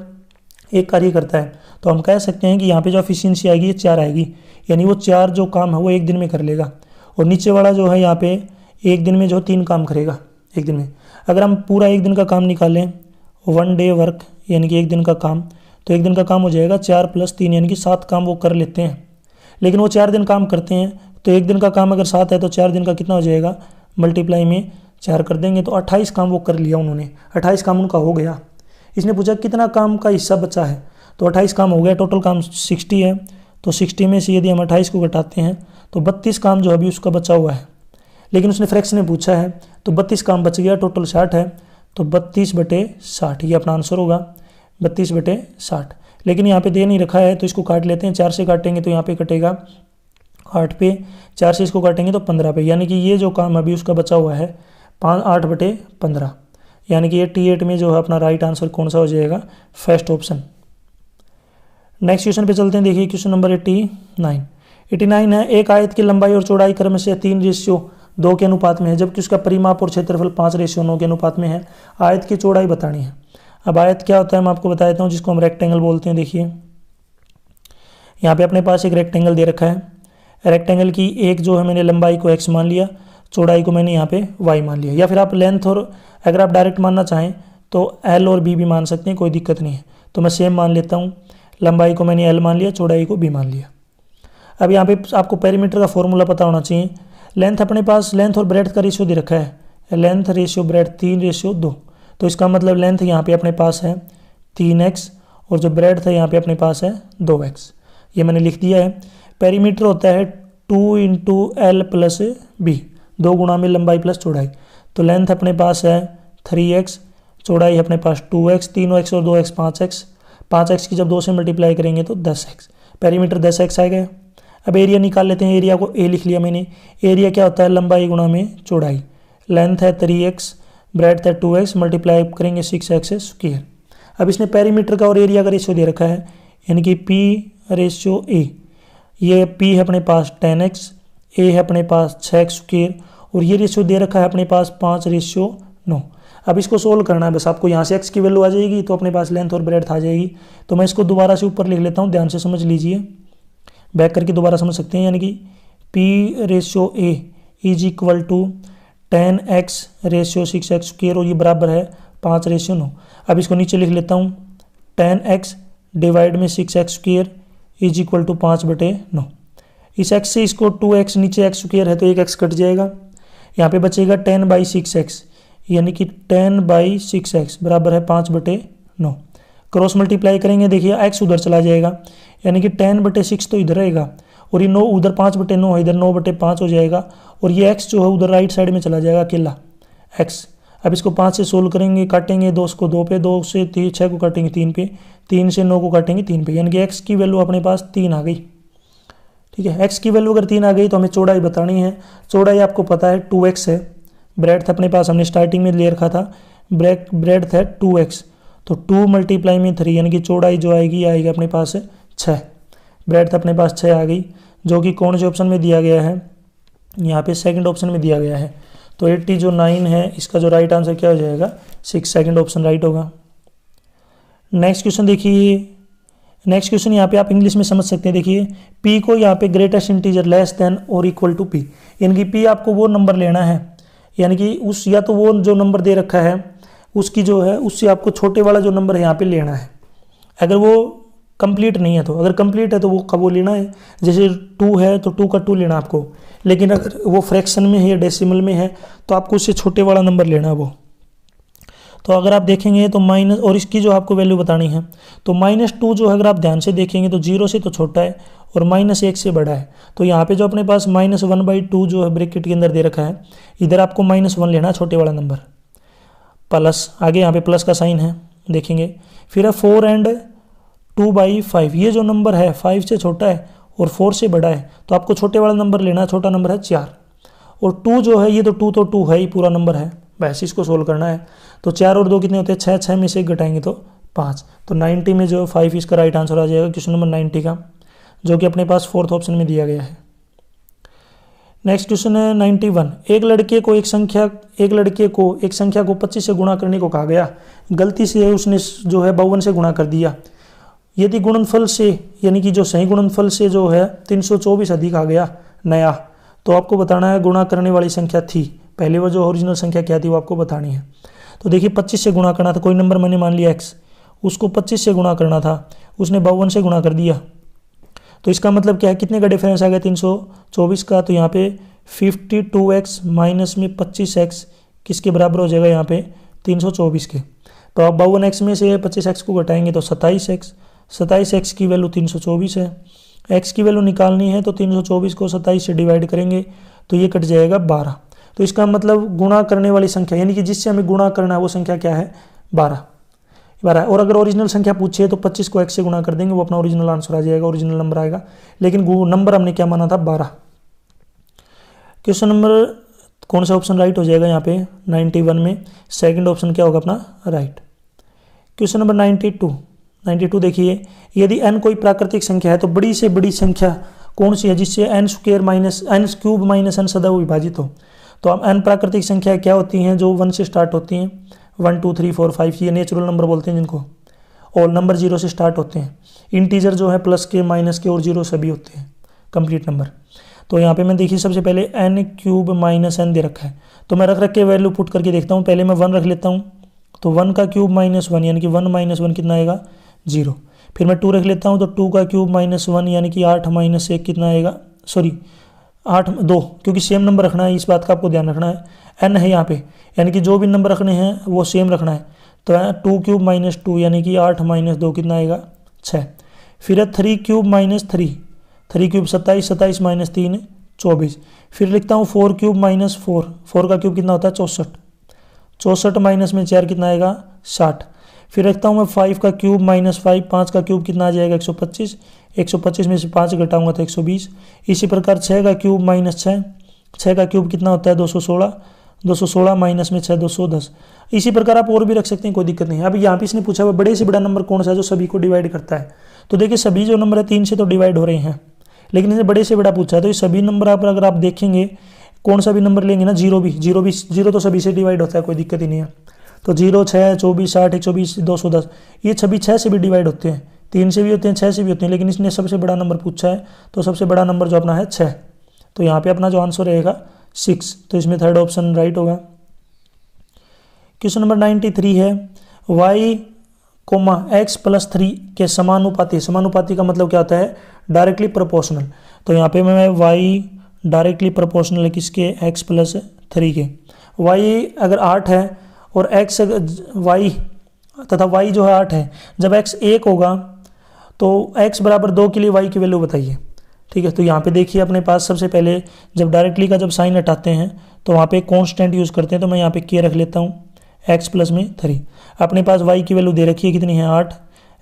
एक कार्य करता है, तो हम कह सकते हैं कि यहाँ पे जो एफिशिएंसी आएगी ये 4 आएगी, यानी वो 4 जो काम है वो एक दिन में कर लेगा। और नीचे वाला जो है यहाँ पे एक दिन में जो 3 काम करेगा एक दिन में। अगर हम पूरा एक दिन का काम निकालें, 1 डे वर्क यानी कि एक दिन का काम, तो एक दिन का काम हो जाएगा 4 + 3 यानी कि 7 काम वो कर लेते हैं। लेकिन वो 4 दिन काम करते हैं, तो एक दिन का काम अगर 7 है तो 4 दिन का कितना हो जाएगा, मल्टीप्लाई में 4 कर देंगे तो 28 काम वो कर लिया उन्होंने, 28 काम उनका हो गया। इसने पूछा कितना काम का हिस्सा बचा है, तो 28 काम हो गया, टोटल काम 60 है, तो 60 में से यदि हम 28 को घटाते हैं तो 32 काम जो अभी उसका बचा हुआ है। लेकिन उसने फ्रैक्शन में पूछा है तो 32 काम बच गया, टोटल 60 है, तो 32/60 ये अपना आंसर होगा, 32/60। लेकिन यहाँ पे दे नहीं रखा है तो इसको काट लेते हैं, 4 से काटेंगे तो यहाँ पे कटेगा 8 पे, 4 से इसको काटेंगे तो 15 पे, यानी कि ये जो काम अभी उसका बचा हुआ है 8/15, यानी कि 88 में जो है अपना राइट आंसर कौन सा हो जाएगा, फर्स्ट ऑप्शन। नेक्स्ट क्वेश्चन पे चलते हैं, देखिए क्वेश्चन नंबर 89 है। एक आयत की लंबाई और चौड़ाई क्रम से 3:2 के अनुपात में है, जबकि उसका परिमाप और क्षेत्रफल 5:9 के अनुपात में है। आयत की चौड़ाई बतानी है। अब आयत क्या होता है मैं आपको बता देता हूँ, जिसको हम रेक्टेंगल बोलते हैं। देखिए यहाँ पे अपने पास एक रेक्टेंगल दे रखा है, रेक्टेंगल की एक जो है मैंने लंबाई को x मान लिया, चौड़ाई को मैंने यहाँ पे y मान लिया, या फिर आप लेंथ और अगर आप डायरेक्ट मानना चाहें तो l और b भी मान सकते हैं, कोई दिक्कत नहीं है। तो मैं सेम मान लेता हूँ, लंबाई को मैंने l मान लिया, चौड़ाई को b मान लिया। अब यहाँ पे आपको पेरीमीटर का फॉर्मूला पता होना चाहिए। लेंथ अपने पास, लेंथ और ब्रेड्थ का रेशियो दे रखा है, लेंथ रेशियो ब्रेड्थ 3:2, तो इसका मतलब लेंथ यहाँ पे अपने पास है 3x और जो ब्रेड्थ है यहाँ पे अपने पास है 2x, ये मैंने लिख दिया है। पेरीमीटर होता है 2 × l + b, 2 गुणा में लंबाई प्लस चौड़ाई। तो लेंथ अपने पास है 3x, चौड़ाई अपने पास 2x, 3x और 2x 5x, 5x की जब 2 से मल्टीप्लाई करेंगे तो 10x, पेरीमीटर 10x आएगा। अब एरिया निकाल लेते हैं, एरिया को a लिख लिया मैंने। एरिया क्या होता है, लंबाई गुणा में चौड़ाई। लेंथ है 3x, ब्रेड्थ है 2x, मल्टीप्लाई करेंगे 6x²। अब इसने पेरीमीटर का और एरिया का रेशियो दे रखा है, यानी कि P/A। ये P है अपने पास 10x, A है अपने पास 6x² और ये रेशियो दे रखा है अपने पास 5:9। अब इसको सोल्व करना है, बस आपको यहाँ से x की वैल्यू आ जाएगी तो अपने पास लेंथ और ब्रेड्थ आ जाएगी। तो मैं इसको दोबारा से ऊपर लिख लेता हूँ, ध्यान से समझ लीजिए, बैक करके दोबारा समझ सकते हैं। यानी कि P/A = 10x/6x² और ये बराबर है 5:9। अब इसको नीचे लिख लेता हूँ, 10x डिवाइड में 6x² = 5/9। इस x से इसको 2x, नीचे x² है तो एक x कट जाएगा, यहाँ पे बचेगा 10/6x, यानी कि 10/6x बराबर है 5/9। क्रॉस मल्टीप्लाई करेंगे, देखिए x उधर चला जाएगा, यानी कि 10/6 तो इधर रहेगा और ये 9 उधर 5/9 है, इधर 9/5 हो जाएगा और ये x जो है उधर राइट साइड में चला जाएगा अकेला x। अब इसको 5 से सोल्व करेंगे, काटेंगे 2 को 2 पे, 2 से 6 को काटेंगे 3 पे, 3 से 9 को काटेंगे 3 पे, यानी कि x की वैल्यू अपने पास 3 आ गई। ठीक है, x की वैल्यू अगर 3 आ गई तो हमें चौड़ाई बतानी है। चौड़ाई आपको पता है 2x है, ब्रेड्थ अपने पास हमने स्टार्टिंग में ले रखा था, ब्रेड्थ है 2x, तो 2 × में 3, यानी कि चौड़ाई जो आएगी आएगी अपने पास 6, ब्रेड्थ अपने पास 6 आ गई, जो कि कौन से ऑप्शन में दिया गया है, यहाँ पे सेकंड ऑप्शन में दिया गया है। तो 89 है, इसका जो राइट आंसर क्या हो जाएगा, 6, सेकंड ऑप्शन राइट होगा। नेक्स्ट क्वेश्चन देखिए, नेक्स्ट क्वेश्चन यहाँ पे आप इंग्लिश में समझ सकते हैं। देखिए p को यहाँ पे ग्रेटेस्ट इंटीजर लेस देन और इक्वल टू p, यानी कि p आपको वो नंबर लेना है, यानी कि उस या तो वो जो नंबर दे रखा है उसकी जो है उससे आपको छोटे वाला जो नंबर है यहाँ पे लेना है। अगर वो कंप्लीट नहीं है तो, अगर कंप्लीट है तो वो लेना है, जैसे 2 है तो 2 का 2 लेना आपको, लेकिन अगर वो फ्रैक्शन में है या डेसिमल में है तो आपको उससे छोटे वाला नंबर लेना है वो। तो अगर आप देखेंगे तो माइनस, और इसकी जो आपको वैल्यू बतानी है तो -2 जो है अगर आप ध्यान से देखेंगे तो 0 से तो छोटा है और -1 से बड़ा है। तो यहाँ पे जो अपने पास -1/2 जो है ब्रैकेट के अंदर दे रखा है, इधर आपको -1 लेना है छोटे वाला नंबर, प्लस आगे यहाँ पे प्लस का साइन है देखेंगे, फिर है 4 और 2/5, ये जो नंबर है 5 से छोटा है और 4 से बड़ा है तो आपको छोटे वाला नंबर लेना है, छोटा नंबर है 4, और 2 जो है ये तो 2 है ही पूरा नंबर है, बस इसको सोल्व करना है। तो 4 और 2 कितने होते हैं 6, 6 में से 1 घटाएंगे तो 5। तो 90 में जो 5 इसका राइट आंसर आ जाएगा क्वेश्चन नंबर 90 का, जो कि अपने पास 4th ऑप्शन में दिया गया है। नेक्स्ट क्वेश्चन है 91। एक लड़के को एक संख्या को 25 से गुणा करने को कहा गया, गलती से उसने जो है 52 से गुणा कर दिया। यदि गुणनफल से यानी कि जो सही गुणनफल से जो है 324 अधिक आ गया नया, तो आपको बताना है गुणा करने वाली संख्या थी, पहले वो जो ओरिजिनल संख्या क्या थी वो आपको बतानी है। तो देखिए 25 से गुणा करना था, कोई नंबर मैंने मान लिया x, उसको 25 से गुणा करना था, उसने 52 से गुणा कर दिया। तो इसका मतलब क्या है, कितने का डिफरेंस आ गया 324 का। तो यहाँ पे 52x माइनस में 25x किसके बराबर हो जाएगा यहाँ पे 324 के। तो आप 52x में से 25x को घटाएंगे तो 27x, 27x की वैल्यू 324 है। x की वैल्यू निकालनी है तो 324 को 27 से डिवाइड करेंगे तो ये कट जाएगा 12। तो इसका मतलब गुणा करने वाली संख्या यानी कि जिससे हमें गुणा करना है वो संख्या क्या है 12। और अगर ओरिजिनल संख्या पूछे तो 25 को x से गुणा कर देंगे, वो अपना ओरिजिनल आंसर आ जाएगा, ओरिजिनल नंबर आएगा। लेकिन नंबर हमने क्या माना था 12। क्वेश्चन नंबर कौन सा ऑप्शन राइट हो जाएगा यहाँ पे 91 में, सेकंड ऑप्शन क्या होगा अपना राइट। क्वेश्चन नंबर 92 देखिए, यदि n कोई प्राकृतिक संख्या है तो बड़ी से बड़ी संख्या कौन सी है जिससे n² माइनस n सदा विभाजित हो। तो अब n प्राकृतिक संख्या क्या होती हैं जो 1 से स्टार्ट होती हैं, 1 2 3 4 5, ये नेचुरल नंबर बोलते हैं जिनको, और नंबर 0 से स्टार्ट होते हैं। इंटीजर जो है प्लस के माइनस के और 0 सभी होते हैं कंप्लीट नंबर। तो यहाँ पे मैं देखिए सबसे पहले n³ माइनस n दे रखा है, तो मैं रख के वैल्यू पुट करके देखता हूँ। पहले मैं 1 रख लेता हूँ, तो 1 का क्यूब माइनस 1 यानी कि 1 माइनस 1 कितना आएगा 0। फिर मैं 2 रख लेता हूँ, तो 2 का क्यूब माइनस 1 यानी कि 8 माइनस 1 कितना आएगा, सॉरी 2, क्योंकि सेम नंबर रखना है, इस बात का आपको ध्यान रखना है। n है यहाँ पे, यानी कि जो भी नंबर रखने हैं वो सेम रखना है। तो 2 क्यूब माइनस 2 यानी कि 8 माइनस 2 कितना आएगा 6। फिर है 3 क्यूब माइनस 3, 3 क्यूब 27, 27 माइनस 3 24। फिर लिखता हूँ 4 क्यूब माइनस 4, 4 का क्यूब कितना होता है 64, 64 माइनस में 4 कितना आएगा 60। फिर रखता हूँ मैं 5 का क्यूब माइनस 5, 5 का क्यूब कितना आ जाएगा 125, 125 में से 5 घटाऊंगा तो 120। इसी प्रकार 6 का क्यूब माइनस 6, 6 का क्यूब कितना होता है 216, 216 माइनस में 6 210। इसी प्रकार आप और भी रख सकते हैं, कोई दिक्कत नहीं। अब यहाँ पे इसने पूछा हुआ बड़े से बड़ा नंबर कौन सा है जो सभी को डिवाइड करता है। तो देखिए सभी जो नंबर है 3 से तो डिवाइड हो रहे हैं, लेकिन इसने बड़े से बड़ा पूछा है। तो ये सभी नंबर आप अगर आप देखेंगे कौन सा भी नंबर लेंगे ना, 0 तो सभी से डिवाइड होता है, कोई दिक्कत ही नहीं है। तो 0, 6, 24, 8, 120, 210 ये सभी 6 से भी डिवाइड होते हैं, 3 से भी होते हैं, 6 से भी होते हैं, लेकिन इसने सबसे बड़ा नंबर पूछा है। तो सबसे बड़ा नंबर जो अपना है 6, तो यहाँ पे अपना जो आंसर रहेगा 6। तो इसमें थर्ड ऑप्शन राइट होगा। क्वेश्चन नंबर 93 है y, x + 3 के समानुपाती। समानुपाती का मतलब क्या होता है डायरेक्टली प्रोपोर्शनल। तो यहाँ पे मैं y डायरेक्टली प्रोपोर्शनल है किसके x + 3 के। y अगर 8 है और x y तथा y जो है 8 है, जब x 1 होगा तो x बराबर 2 के लिए y की वैल्यू बताइए। ठीक है, तो यहाँ पे देखिए अपने पास सबसे पहले जब डायरेक्टली का जब साइन हटाते हैं तो वहाँ पे कांस्टेंट यूज़ करते हैं। तो मैं यहाँ पे k रख लेता हूँ, x + में 3। अपने पास y की वैल्यू दे रखी है कितनी है 8,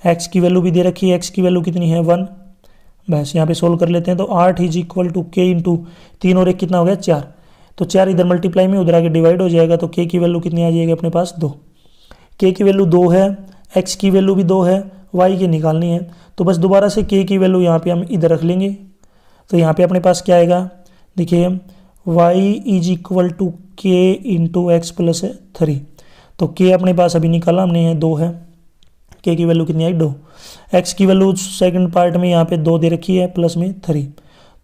x की वैल्यू भी दे रखी है, x की वैल्यू कितनी है 1। बस यहाँ पे सोल्व कर लेते हैं। तो 8 = k इंटू 3 और 1 कितना हो गया 4। तो 4 इधर मल्टीप्लाई में उधर आके डिवाइड हो जाएगा। तो k की वैल्यू कितनी आ जाएगी अपने पास 2। k की वैल्यू 2 है, x की वैल्यू भी 2 है, y की निकालनी है। तो बस दोबारा से k की वैल्यू यहाँ पे हम इधर रख लेंगे। तो यहाँ पे अपने पास क्या आएगा देखिए y = k इंटू x + 3। तो k अपने पास अभी निकाला हमने है 2 है, k की वैल्यू कितनी आई 2। x की वैल्यू सेकंड पार्ट में यहाँ पे 2 दे रखी है प्लस में 3।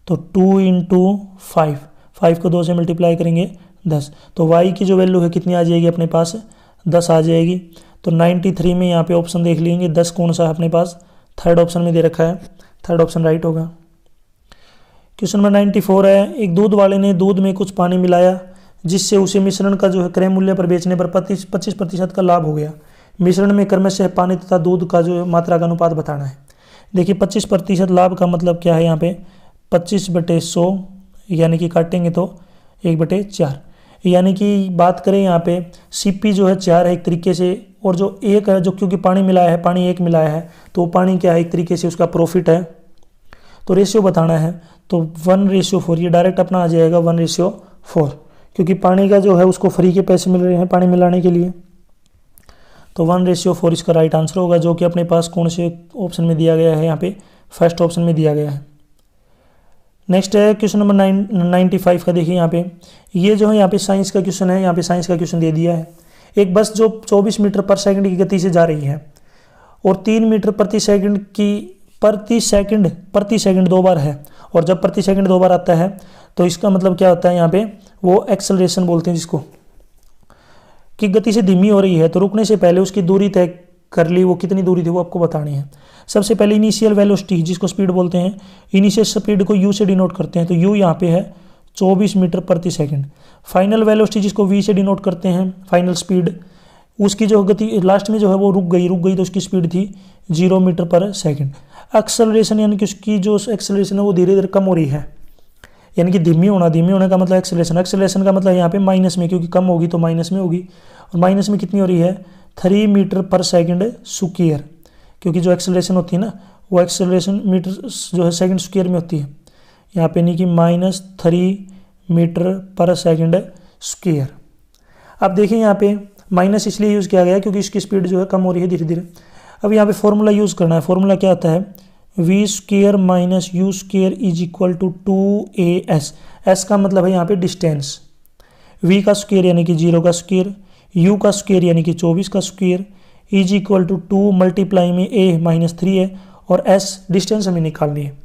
तो 2 × 5, 5 को 2 से मल्टीप्लाई करेंगे 10। तो y की जो वैल्यू है कितनी आ जाएगी अपने पास 10 आ जाएगी। तो 93 में यहाँ पे ऑप्शन देख लेंगे 10 कौन सा है अपने पास, थर्ड ऑप्शन में दे रखा है, थर्ड ऑप्शन राइट होगा। क्वेश्चन नंबर 94 है एक दूध वाले ने दूध में कुछ पानी मिलाया जिससे उसे मिश्रण का जो है क्रय मूल्य पर बेचने पर 25% का लाभ हो गया। मिश्रण में क्रमशः पानी तथा दूध का जो मात्रा का अनुपात बताना है। देखिए 25% लाभ का मतलब क्या है, यहाँ पे 25/100 यानी कि काटेंगे तो 1/4, यानी कि बात करें यहाँ पे सीपी जो है 4 है एक तरीके से, और जो 1 है जो क्योंकि पानी मिलाया है, पानी 1 मिलाया है, तो पानी क्या है एक तरीके से उसका प्रॉफिट है। तो रेशियो बताना है, तो 1/4 ये डायरेक्ट अपना आ जाएगा 1/4, क्योंकि पानी का जो है उसको फ्री के पैसे मिल रहे हैं पानी मिलाने के लिए। तो 1:4 इसका राइट आंसर होगा, जो कि अपने पास कौन से ऑप्शन में दिया गया है, यहाँ पे फर्स्ट ऑप्शन में दिया गया है। नेक्स्ट है क्वेश्चन नंबर 95 का। देखिए यहाँ पे ये जो है यहाँ पे साइंस का क्वेश्चन है। यहाँ पे साइंस का क्वेश्चन दे दिया है। एक बस जो 24 मीटर पर सेकंड की गति से जा रही है और 3 मीटर प्रति सेकंड 2 बार है, और जब प्रति सेकंड 2 बार आता है तो इसका मतलब क्या होता है, यहाँ पे वो एक्सेलरेशन बोलते हैं जिसको, कि गति से धीमी हो रही है। तो रुकने से पहले उसकी दूरी तय कर ली, वो कितनी दूरी थी वो आपको बतानी है। सबसे पहले इनिशियल वेलोसिटी जिसको स्पीड बोलते हैं, इनिशियल स्पीड को यू से डिनोट करते हैं, तो यू यहाँ पे है 24 मीटर प्रति सेकंड। फाइनल वेलोसिटी जिसको वी से डिनोट करते हैं, फाइनल स्पीड, उसकी जो गति लास्ट में जो है वो रुक गई तो उसकी स्पीड थी 0 मीटर पर सेकंड। एक्सेलरेशन यानी कि उसकी जो एक्सेलरेशन है वो धीरे धीरे कम हो रही है, यानी कि धीमी होने का मतलब एक्सेलरेशन का मतलब यहाँ पे माइनस में, क्योंकि कम होगी तो माइनस में होगी, और माइनस में कितनी हो रही है 3 मीटर पर सेकंड स्क्वायर, क्योंकि जो एक्सेलरेशन होती है ना वो एक्सेलरेशन मीटर जो है सेकंड स्क्वायर में होती है, यहाँ पे नहीं कि -3 मीटर पर सेकंड स्क्वायर। अब देखिए यहाँ पे माइनस इसलिए यूज़ किया गया क्योंकि इसकी स्पीड जो है कम हो रही है धीरे धीरे। अब यहाँ पे फॉर्मूला यूज़ करना है। फॉर्मूला क्या आता है, v square minus u square is equal to 2as। S का मतलब है यहाँ पे डिस्टेंस, v का स्क्वायर यानी कि 0 का स्क्वायर, u का स्क्वायर यानी कि 24 का square, is equal to 2 multiply में a -3 है, और s डिस्टेंस हमें निकालनी है।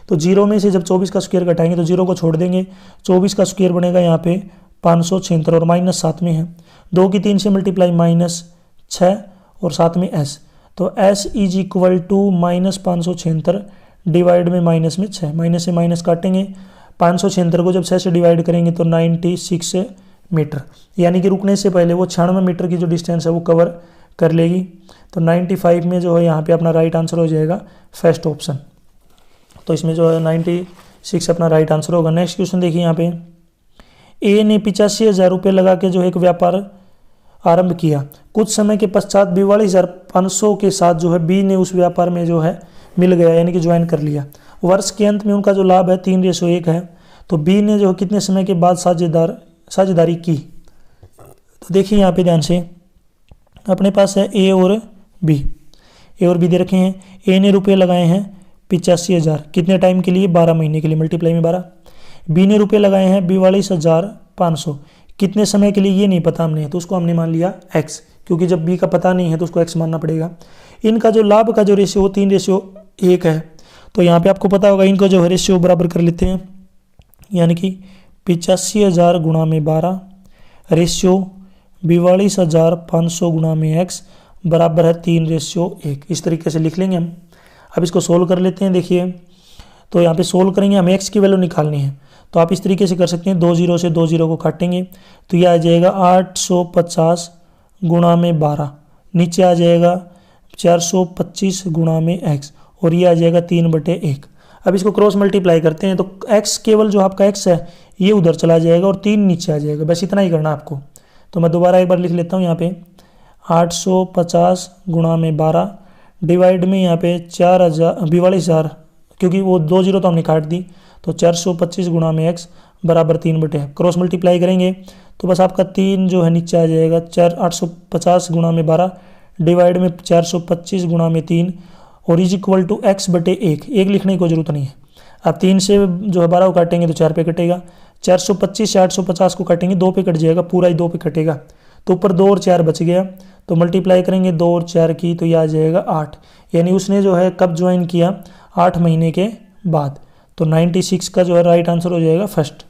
तो 0 में से जब 24 का स्क्वायर घटाएंगे तो 0 को छोड़ देंगे, 24 का स्क्वायर बनेगा यहाँ पे 576, और -7 में है, 2 की 3 से मल्टीप्लाई -6 और 7 में s, तो s is equal to -576 divide में माइनस में 6, माइनस से माइनस काटेंगे, 576 को जब 6 से डिवाइड करेंगे तो 96 मीटर, यानी कि रुकने से पहले वो 96 मीटर की जो डिस्टेंस है वो कवर कर लेगी। तो 95 में जो है यहाँ पे अपना राइट आंसर हो जाएगा फर्स्ट ऑप्शन। तो इसमें जो है 96 अपना राइट आंसर होगा। नेक्स्ट क्वेश्चन देखिए यहाँ पे, ए ने 85,000 रुपये लगा के जो एक व्यापार आरंभ किया, कुछ समय के पश्चात 42,500 के साथ जो है बी ने उस व्यापार में जो है मिल गया, यानी कि ज्वाइन कर लिया। वर्ष के अंत में उनका जो लाभ है 3:1 है। तो बी ने जो कितने समय के बाद साझेदारी की, तो देखिए यहाँ पे ध्यान से, अपने पास है ए और बी दे रखे हैं। ए ने रुपये लगाए हैं 85,000, कितने टाइम के लिए, 12 महीने के लिए, मल्टीप्लाई में 12। बी ने रुपये लगाए हैं 42,500, कितने समय के लिए ये नहीं पता हमने, तो उसको हमने मान लिया x, क्योंकि जब बी का पता नहीं है तो उसको x मानना पड़ेगा। इनका जो लाभ का जो रेशियो 3:1 है, तो यहाँ पे आपको पता होगा इनको जो है रेशियो बराबर कर लेते हैं, यानी कि 85,000 गुणा में 12 रेशियो 42,500 गुणा में x बराबर है 3:1। इस तरीके से लिख लेंगे हम। अब इसको सोल्व कर लेते हैं। देखिए तो यहाँ पे सोल्व करेंगे, हमें x की वैल्यू निकालनी है, तो आप इस तरीके से कर सकते हैं, 2 0 से 2 0 को काटेंगे तो यह आ जाएगा 850 गुणा में 12, नीचे आ जाएगा 425 गुणा में x, और ये आ जाएगा 3/1। अब इसको क्रॉस मल्टीप्लाई करते हैं तो x केवल जो आपका x है ये उधर चला जाएगा और 3 नीचे आ जाएगा, बस इतना ही करना आपको। तो मैं दोबारा एक बार लिख लेता हूँ यहाँ पे 850 गुणा में 12 डिवाइड में यहाँ पे 42,000, क्योंकि वो 2 0 तो हमने काट दी, तो 425 गुणा में x बराबर 3/, क्रॉस मल्टीप्लाई करेंगे तो बस आपका 3 जो है नीचे आ जाएगा, 850 गुणा में 12 डिवाइड में 425 गुणा में 3, और इज इक्वल टू x/1। एक लिखने की कोई जरूरत नहीं है। अब 3 से जो है 12 को काटेंगे तो 4 पे कटेगा, 425 से 850 को काटेंगे 2 पे कट जाएगा, पूरा ही 2 पे कटेगा, तो ऊपर 2 और 4 बच गया, तो मल्टीप्लाई करेंगे 2 और 4 की तो यह आ जाएगा 8, यानी उसने जो है कब ज्वाइन किया, 8 महीने के बाद। तो 96 का जो है राइट आंसर हो जाएगा फर्स्ट।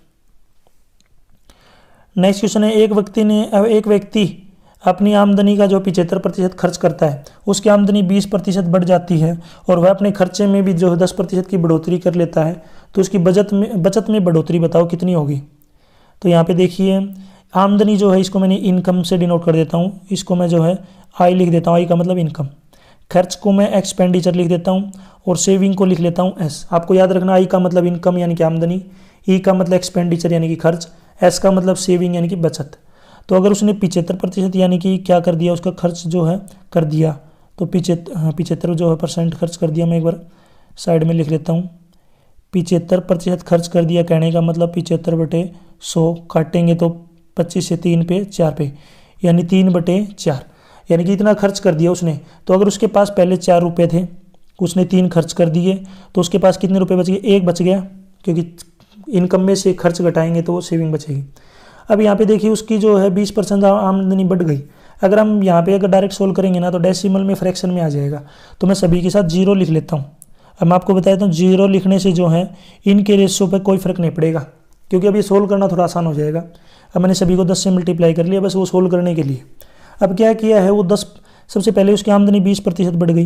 नेक्स्ट क्वेश्चन है, एक व्यक्ति अपनी आमदनी का जो 75% खर्च करता है, उसकी आमदनी 20% बढ़ जाती है और वह अपने खर्चे में भी जो है 10% की बढ़ोतरी कर लेता है, तो उसकी बचत में बढ़ोतरी बताओ कितनी होगी। तो यहाँ पे देखिए आमदनी जो है इसको मैंने इनकम से डिनोट कर देता हूँ, इसको मैं जो है आई लिख देता हूँ, आई का मतलब इनकम। खर्च को मैं एक्सपेंडिचर लिख देता हूँ और सेविंग को लिख लेता हूँ एस। आपको याद रखना आई का मतलब इनकम यानी कि आमदनी, ई का मतलब एक्सपेंडिचर यानी कि खर्च, एस का मतलब सेविंग यानी कि बचत। तो अगर उसने 75% यानी कि क्या कर दिया, उसका खर्च जो है कर दिया, तो 75 जो है % खर्च कर दिया, मैं एक बार साइड में लिख लेता हूँ, 75% खर्च कर दिया, कहने का मतलब 75/100 100 काटेंगे तो 25 से 3 पे 4 पे, यानी 3/4, यानी कि इतना खर्च कर दिया उसने। तो अगर उसके पास पहले 4 रुपये थे, उसने 3 खर्च कर दिए, तो उसके पास कितने रुपए बच गए? 1 बच गया, क्योंकि इनकम में से खर्च घटाएंगे तो वो सेविंग बचेगी। अब यहाँ पे देखिए उसकी जो है 20% आमदनी बढ़ गई। अगर हम यहाँ पे अगर डायरेक्ट सोल्व करेंगे ना तो डेसिमल में फ्रैक्शन में आ जाएगा, तो मैं सभी के साथ 0 लिख लेता हूँ। अब मैं आपको बता देता हूँ 0 लिखने से जो है इनके रेशो पर कोई फर्क नहीं पड़ेगा, क्योंकि अब ये सोल्व करना थोड़ा आसान हो जाएगा। अब मैंने सभी को 10 से मल्टीप्लाई कर लिया बस वो सोल्व करने के लिए। अब क्या किया है वो 10, सबसे पहले उसकी आमदनी 20% बढ़ गई,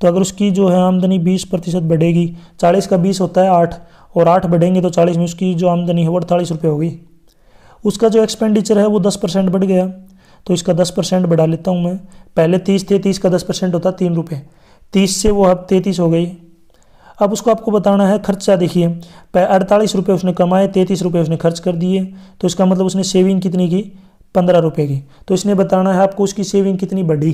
तो अगर उसकी जो है आमदनी 20% बढ़ेगी, 40 का 20 होता है 8, और 8 बढ़ेंगे तो 40 में उसकी जो आमदनी है वो 48 रुपये होगी। उसका जो एक्सपेंडिचर है वो 10% बढ़ गया, तो इसका 10% बढ़ा लेता हूँ मैं। पहले 30 थे, 30 का 10% होता 3 रुपये, 30 से वो अब 33 हो गई। अब उसको आपको बताना है खर्चा। देखिए 48 रुपये उसने कमाए, 33 रुपये उसने खर्च कर दिए, तो इसका मतलब उसने सेविंग कितनी की? 15 रुपये की। तो इसने बताना है आपको उसकी सेविंग कितनी बढ़ी।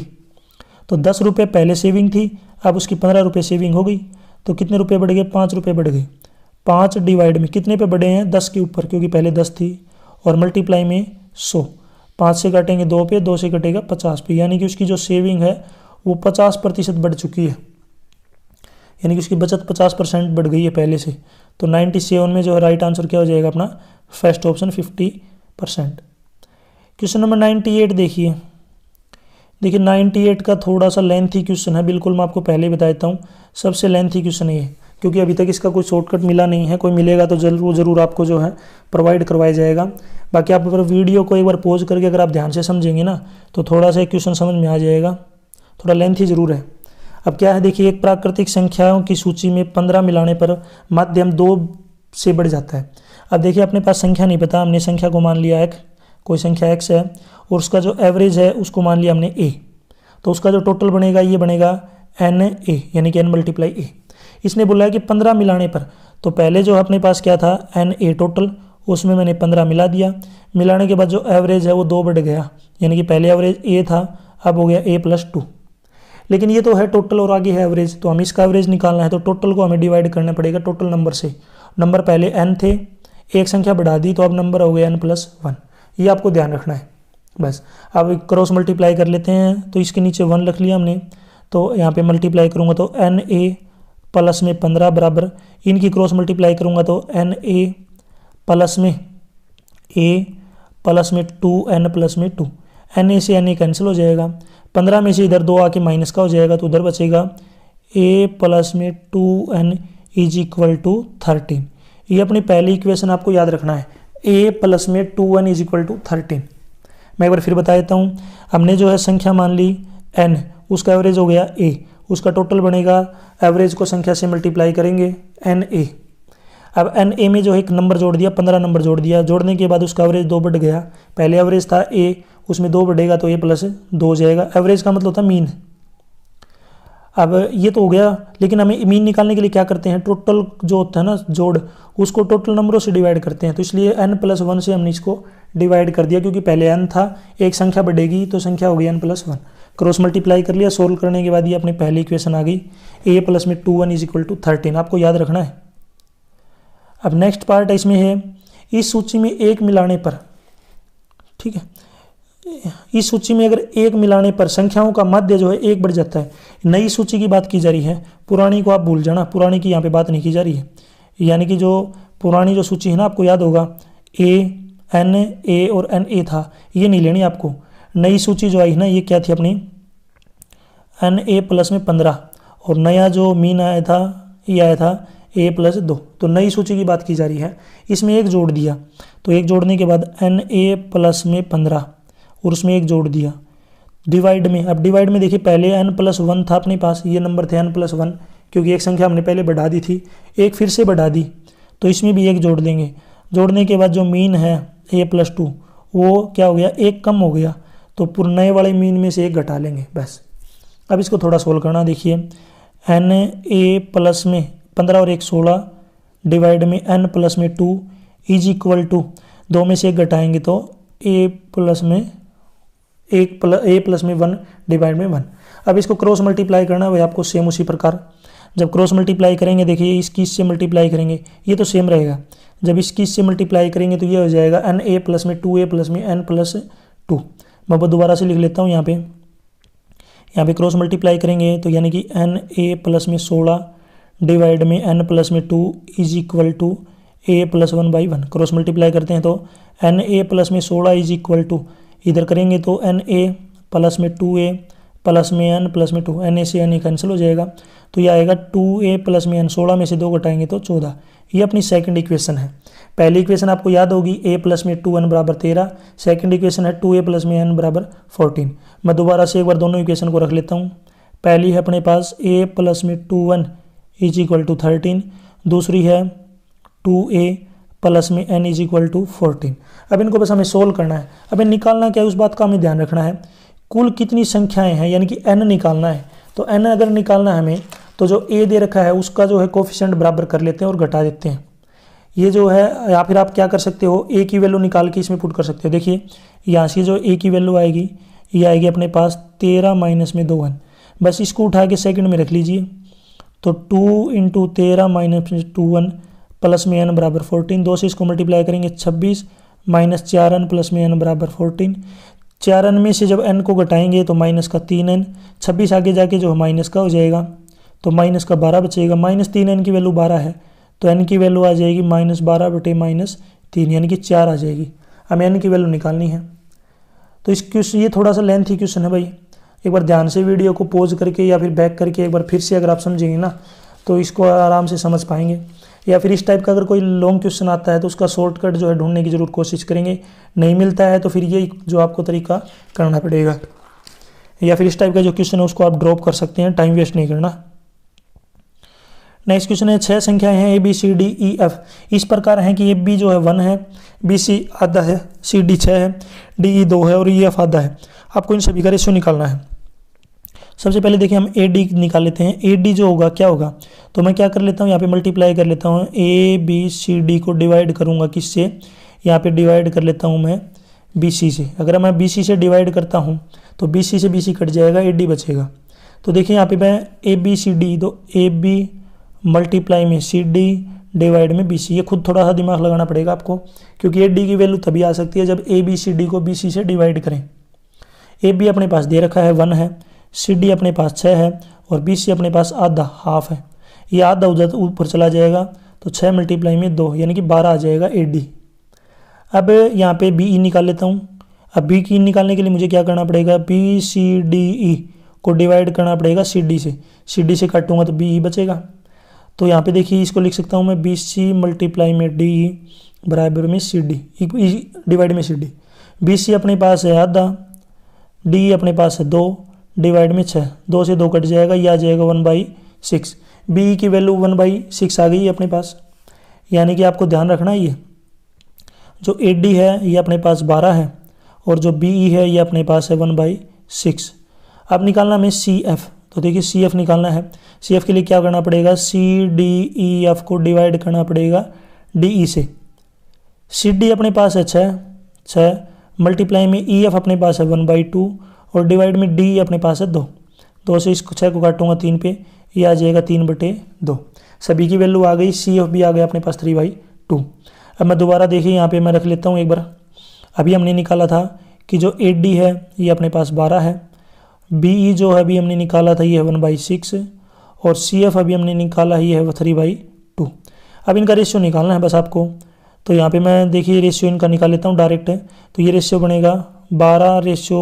तो 10 रुपये पहले सेविंग थी, अब उसकी 15 रुपये सेविंग हो गई, तो कितने रुपये बढ़ गए? 5 रुपये बढ़ गए। 5 डिवाइड में कितने पे बढ़े हैं? 10 के ऊपर, क्योंकि पहले 10 थी, और मल्टीप्लाई में 100। 5 से काटेंगे 2 पे, 2 से कटेगा 50 पे, यानी कि उसकी जो सेविंग है वो 50% बढ़ चुकी है, यानी कि उसकी बचत 50% बढ़ गई है पहले से। तो 97 में जो है राइट आंसर क्या हो जाएगा अपना? First option 50%। क्वेश्चन नंबर 98 देखिए। देखिए 98 का थोड़ा सा लेंथी क्वेश्चन है, बिल्कुल मैं आपको पहले ही बता देता हूँ, सबसे लेंथी क्वेश्चन है ये, क्योंकि अभी तक इसका कोई शॉर्टकट मिला नहीं है। कोई मिलेगा तो ज़रूर आपको जो है प्रोवाइड करवाया जाएगा। बाकी आप अगर वीडियो को एक बार पॉज करके अगर आप ध्यान से समझेंगे ना तो थोड़ा सा क्वेश्चन समझ में आ जाएगा, थोड़ा लेंथी ज़रूर है। अब क्या है देखिए, एक प्राकृतिक संख्याओं की सूची में 15 मिलाने पर माध्यम 2 से बढ़ जाता है। अब देखिए अपने पास संख्या नहीं पता, हमने संख्या को मान लिया कोई संख्या x है, और उसका जो एवरेज है उसको मान लिया हमने a, तो उसका जो टोटल बनेगा ये बनेगा NA, यानी कि n × a। इसने बोला है कि 15 मिलाने पर, तो पहले जो अपने पास क्या था NA टोटल, उसमें मैंने 15 मिला दिया। मिलाने के बाद जो एवरेज है वो 2 बढ़ गया, यानी कि पहले एवरेज a था, अब हो गया a+2। लेकिन ये तो है टोटल और आगे है एवरेज, तो हम इसका एवरेज निकालना है तो टोटल को हमें डिवाइड करना पड़ेगा टोटल नंबर से। नंबर पहले n थे, एक संख्या बढ़ा दी तो अब नंबर हो गया n+1, ये आपको ध्यान रखना है बस। अब क्रॉस मल्टीप्लाई कर लेते हैं, तो इसके नीचे 1 रख लिया हमने, तो यहाँ पे मल्टीप्लाई करूँगा तो NA प्लस में 15 बराबर, इनकी क्रॉस मल्टीप्लाई करूँगा तो NA प्लस में A प्लस में 2N प्लस में 2, NA से NA कैंसिल हो जाएगा, 15 में से इधर 2 आके माइनस का हो जाएगा, तो उधर बचेगा A प्लस में 2N = 13। ये अपनी पहली इक्वेशन आपको याद रखना है, A प्लस में 2N = 13। मैं एक बार फिर बता देता हूँ, हमने जो है संख्या मान ली n, उसका एवरेज हो गया a, उसका टोटल बनेगा, एवरेज को संख्या से मल्टीप्लाई करेंगे NA। अब NA में जो है एक नंबर जोड़ दिया, 15 नंबर जोड़ दिया, जोड़ने के बाद उसका एवरेज 2 बढ़ गया। पहले एवरेज था a, उसमें 2 बढ़ेगा तो a+2 हो जाएगा। एवरेज का मतलब होता है मीन। अब ये तो हो गया, लेकिन हमें मीन निकालने के लिए क्या करते हैं, टोटल जो होता है ना जोड़, उसको टोटल नंबरों से डिवाइड करते हैं। तो इसलिए n+1 से हमने इसको डिवाइड कर दिया, क्योंकि पहले n था, एक संख्या बढ़ेगी तो संख्या हो गई n+1। क्रॉस मल्टीप्लाई कर लिया, सोल्व करने के बाद ये अपनी पहली इक्वेशन आ गई, a प्लस में 2n = 13, आपको याद रखना है। अब नेक्स्ट पार्ट इसमें है, इस सूची में 1 मिलाने पर, ठीक है, इस सूची में अगर 1 मिलाने पर संख्याओं का माध्य जो है 1 बढ़ जाता है। नई सूची की बात की जा रही है, पुरानी को आप भूल जाना, पुरानी की यहाँ पे बात नहीं की जा रही है। यानी कि जो पुरानी जो सूची है ना, आपको याद होगा A और NA था, ये नहीं लेनी आपको। नई सूची जो आई है ना, ये क्या थी अपनी NA प्लस में 15, और नया जो मीन आया था ये आया था A+2। तो नई सूची की बात की जा रही है, इसमें 1 जोड़ दिया, तो 1 जोड़ने के बाद NA प्लस में 15 और उसमें 1 जोड़ दिया डिवाइड में। अब डिवाइड में देखिए पहले n+1 था अपने पास, ये नंबर थे n+1, क्योंकि एक संख्या हमने पहले बढ़ा दी थी, एक फिर से बढ़ा दी, तो इसमें भी 1 जोड़ देंगे। जोड़ने के बाद जो मीन है A+2 वो क्या हो गया, 1 कम हो गया, तो नए वाले मीन में से 1 घटा लेंगे बस। अब इसको थोड़ा सोल्व करना, देखिए NA प्लस में 15 और 1 16 डिवाइड में n प्लस में 2 = 2 में से 1 घटाएंगे तो A प्लस में 1 डिवाइड में 1। अब इसको क्रॉस मल्टीप्लाई करना है, वही आपको सेम उसी प्रकार, जब क्रॉस मल्टीप्लाई करेंगे देखिए इसकी इससे मल्टीप्लाई करेंगे, ये तो सेम रहेगा। जब इसकी इससे मल्टीप्लाई करेंगे तो ये हो जाएगा एन ए प्लस में 2a प्लस में n प्लस 2। मैं दोबारा से लिख लेता हूँ यहाँ पे क्रॉस मल्टीप्लाई करेंगे तो यानी कि एन ए प्लस में 16 डिवाइड में n प्लस में 2 is equal to a plus 1/1। Cross multiply करते हैं तो एन ए प्लस में 16 इज इक्वल टू, इधर करेंगे तो एन ए प्लस में 2a प्लस में n प्लस में 2, एन ए से एन ए कैंसिल हो जाएगा तो ये आएगा 2a प्लस में n। 16 में से 2 घटाएंगे तो 14। ये अपनी सेकंड इक्वेशन है। पहली इक्वेशन आपको याद होगी a प्लस में 2n बराबर 13। सेकंड इक्वेशन है 2a प्लस में n बराबर 14। मैं दोबारा से एक बार दोनों इक्वेशन को रख लेता हूँ। पहली है अपने पास a प्लस में 2n इज इक्वल टू 13, दूसरी है 2a प्लस में n इज इक्वल टू 14। अब इनको बस हमें सोल्व करना है। अब निकालना क्या है उस बात का हमें ध्यान रखना है, कुल कितनी संख्याएं हैं यानी कि n निकालना है। तो n अगर निकालना है हमें तो जो a दे रखा है उसका जो है कोफिशिएंट बराबर कर लेते हैं और घटा देते हैं। ये जो है या फिर आप क्या कर सकते हो, a की वैल्यू निकाल के इसमें पुट कर सकते हो। देखिए यहाँ से जो a की वैल्यू आएगी ये आएगी अपने पास 13 माइनस में 2n। बस इसको उठा के सेकंड में रख लीजिए तो 2 इंटू 13 माइनस 2n प्लस में n बराबर 14। 2 से इसको मल्टीप्लाई करेंगे 26 माइनस 4n प्लस में n बराबर 14। 4n में से जब n को घटाएंगे तो माइनस का 3n, 26 आगे जाके जो माइनस का हो जाएगा तो माइनस का 12 बचेगा। माइनस 3n की वैल्यू 12 है तो n की वैल्यू आ जाएगी माइनस 12 बटे माइनस 3 यानी कि 4 आ जाएगी। हमें n की वैल्यू निकालनी है। तो इस क्वेश्चन ये थोड़ा सा लेंथी क्वेश्चन है भाई, एक बार ध्यान से वीडियो को पॉज करके या फिर बैक करके एक बार फिर से अगर आप समझेंगे ना तो इसको आराम से समझ पाएंगे। या फिर इस टाइप का अगर कोई लॉन्ग क्वेश्चन आता है तो उसका शॉर्टकट जो है ढूंढने की जरूर कोशिश करेंगे, नहीं मिलता है तो फिर ये जो आपको तरीका करना पड़ेगा। या फिर इस टाइप का जो क्वेश्चन है उसको आप ड्रॉप कर सकते हैं, टाइम वेस्ट नहीं करना। नेक्स्ट क्वेश्चन है 6 संख्याएं हैं A B C D E F इस प्रकार हैं कि ए बी जो है 1 है, बी सी आधा है, सी डी 6 है, डी ई 2 है और ई एफ आधा है। आपको इन सभी का रेशियो निकालना है। सबसे पहले देखिए हम ए डी निकाल लेते हैं। ए डी जो होगा क्या होगा, तो मैं क्या कर लेता हूँ यहाँ पे मल्टीप्लाई कर लेता हूँ। ए बी सी डी को डिवाइड करूँगा किससे, यहाँ पे डिवाइड कर लेता हूँ मैं बी सी से। अगर मैं बी सी से डिवाइड करता हूँ तो बी सी से बी सी कट जाएगा, ए डी बचेगा। तो देखिए यहाँ पे मैं ए बी सी डी, तो ए बी मल्टीप्लाई में सी डी डिवाइड में बी सी। ये खुद थोड़ा सा दिमाग लगाना पड़ेगा आपको, क्योंकि ए डी की वैल्यू तभी आ सकती है जब ए बी सी डी को बी सी से डिवाइड करें। ए बी अपने पास दे रखा है 1 है, सी डी अपने पास 6 है और बी सी अपने पास आधा हाफ है। ये आधा उधर ऊपर चला जाएगा तो 6 मल्टीप्लाई में 2 यानी कि 12 आ जाएगा ए डी। अब यहाँ पे बी ई निकाल लेता हूँ। अब बी की निकालने के लिए मुझे क्या करना पड़ेगा, बी सी डी ई को डिवाइड करना पड़ेगा सी डी से। सी डी से काटूंगा तो बी ई बचेगा। तो यहाँ पे देखिए इसको लिख सकता हूँ मैं बी सी मल्टीप्लाई में डी ई बराबर में सी डी डिवाइड में सी डी। बी सी अपने पास है आधा, डी अपने पास है 2 डिवाइड में 6, 2 से 2 कट जाएगा, यह आ जाएगा 1/6। बी की वैल्यू 1/6 आ गई है अपने पास। यानी कि आपको ध्यान रखना है ये जो ए डी है ये अपने पास 12 है और जो बी ई है ये अपने पास है 1/6। अब निकालना हमें सी एफ। तो देखिए सी एफ निकालना है। सी एफ के लिए क्या करना पड़ेगा, सी डी ई एफ को डिवाइड करना पड़ेगा डी ई से। सी डी अपने पास है 6 मल्टीप्लाई में ई एफ अपने पास है 1/2 और डिवाइड में डी अपने पास है 2 से इसको 6 को काटूंगा 3 पे, ये आ जाएगा 3/2। सभी की वैल्यू आ गई, सी एफ भी आ गया अपने पास 3/2। अब मैं दोबारा देखिए यहाँ पे मैं रख लेता हूँ एक बार। अभी हमने निकाला था कि जो ए डी है ये अपने पास 12 है, बी ई जो है अभी हमने निकाला था ये है 1/6 और सी एफ अभी हमने निकाला ये है 3/2। अब इनका रेशियो निकालना है बस आपको। तो यहाँ पे मैं देखिए रेशियो इनका निकाल लेता हूँ डायरेक्ट। तो ये रेशियो बनेगा 12 रेशियो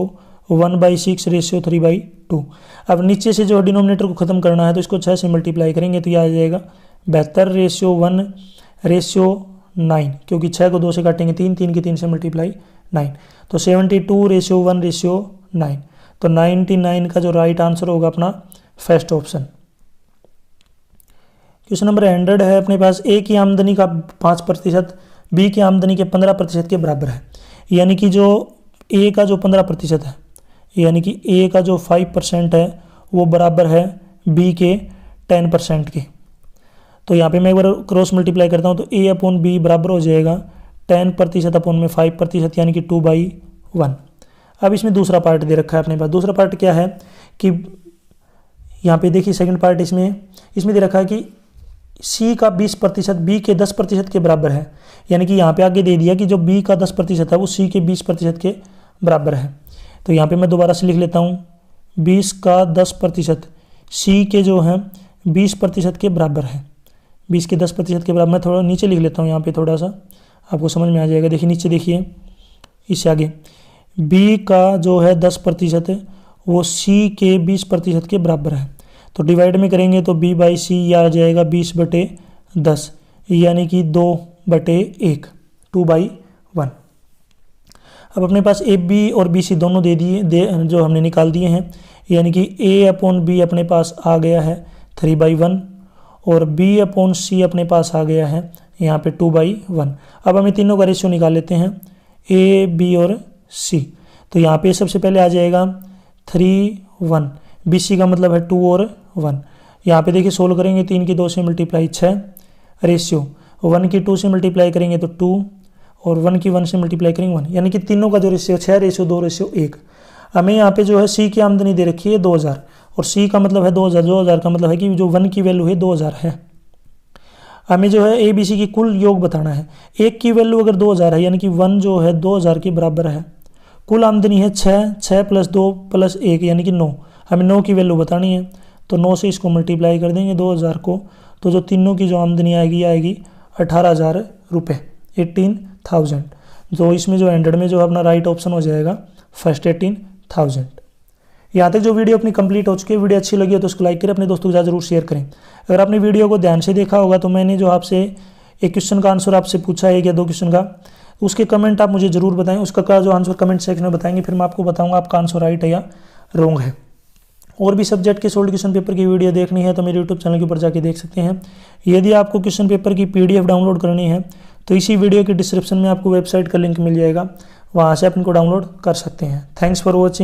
1/6 रेशियो 3/2। अब नीचे से जो डिनोमिनेटर को ख़त्म करना है तो इसको 6 से मल्टीप्लाई करेंगे तो ये आ जाएगा 72 रेशियो 1 रेशियो 9, क्योंकि 6 को 2 से काटेंगे 3 की 3 से मल्टीप्लाई 9। तो 72 रेशियो 1 रेशियो 9। तो 99 का जो राइट आंसर होगा अपना फर्स्ट ऑप्शन। क्वेश्चन नंबर 100 है अपने पास ए की आमदनी का 5% बी की आमदनी के 15% के बराबर है। यानी कि जो ए का जो 15% है, यानी कि ए का जो 5% है वो बराबर है बी के 10% के। तो यहाँ पे मैं एक बार क्रॉस मल्टीप्लाई करता हूँ तो ए अपॉन बी बराबर हो जाएगा 10% अपॉन में 5% यानी कि 2/1। अब इसमें दूसरा पार्ट दे रखा है अपने पास। दूसरा पार्ट क्या है कि यहाँ पे देखिए सेकंड पार्ट इसमें दे रखा है कि सी का 20% बी के 10% के बराबर है, यानी कि यहाँ पे आगे दे दिया कि जो बी का 10% है वो सी के 20% के बराबर है। तो यहाँ पे मैं दोबारा से लिख लेता हूँ 20 का 10% सी के जो है 20% के बराबर है, 20 के 10% के बराबर। मैं थोड़ा नीचे लिख लेता हूँ यहाँ पे, थोड़ा सा आपको समझ में आ जाएगा। देखिए नीचे देखिए, इससे आगे बी का जो है 10% वो सी के 20% के बराबर है। तो डिवाइड में करेंगे तो b बाई सी यह आ जाएगा 20/10, यानी कि 2/1, 2/1। अब अपने पास ए बी और बी सी दोनों जो हमने निकाल दिए हैं, यानी कि a/b अपने पास आ गया है 3/1 और b/c अपने पास आ गया है यहाँ पे 2/1। अब हम तीनों का रेशियो निकाल लेते हैं, a b और c। तो यहाँ पे सबसे पहले आ जाएगा 3/1, BC का मतलब है 2 और 1। यहाँ पे देखिए सोल्व करेंगे, 3 की 2 से मल्टीप्लाई 6, रेशियो 1 की 2 से मल्टीप्लाई करेंगे तो 2 और 1 की 1 से मल्टीप्लाई करेंगे 1, यानी कि तीनों का जो रेशियो 6 रेशियो 2 रेशियो 1। हमें यहाँ पे जो है C की आमदनी दे रखी है 2000 और C का मतलब है 2000, 2000 का मतलब है कि जो 1 की वैल्यू है 2000 है। हमें जो है ABC की कुल योग बताना है। एक की वैल्यू अगर 2000 है, यानी कि 1 जो है 2000 के बराबर है। कुल आमदनी है 6 + 2 + 1 यानी कि 9। हमें 9 की वैल्यू बतानी है, तो 9 से इसको मल्टीप्लाई कर देंगे 2000 को, तो जो तीनों की जो आमदनी आएगी 18,000 रुपये, 18,000। तो इसमें जो एंडेड में जो अपना राइट ऑप्शन हो जाएगा फर्स्ट 18,000। यहाँ तक जो वीडियो अपनी कंप्लीट हो चुकी है। वीडियो अच्छी लगी हो तो उसको लाइक करें, अपने दोस्तों के साथ जरूर शेयर करें। अगर आपने वीडियो को ध्यान से देखा होगा तो मैंने जो आपसे एक क्वेश्चन का आंसर आपसे पूछा है, 1 या 2 क्वेश्चन का, उसके कमेंट आप मुझे जरूर बताएं। उसका जो आंसर कमेंट सेक्शन में बताएंगे, फिर मैं आपको बताऊंगा आपका आंसर राइट है या रॉन्ग है। और भी सब्जेक्ट के सोल्ड क्वेश्चन पेपर की वीडियो देखनी है तो मेरे यूट्यूब चैनल के ऊपर जाके देख सकते हैं। यदि आपको क्वेश्चन पेपर की PDF डाउनलोड करनी है तो इसी वीडियो के डिस्क्रिप्शन में आपको वेबसाइट का लिंक मिल जाएगा, वहाँ से आप इनको डाउनलोड कर सकते हैं। Thanks for watching.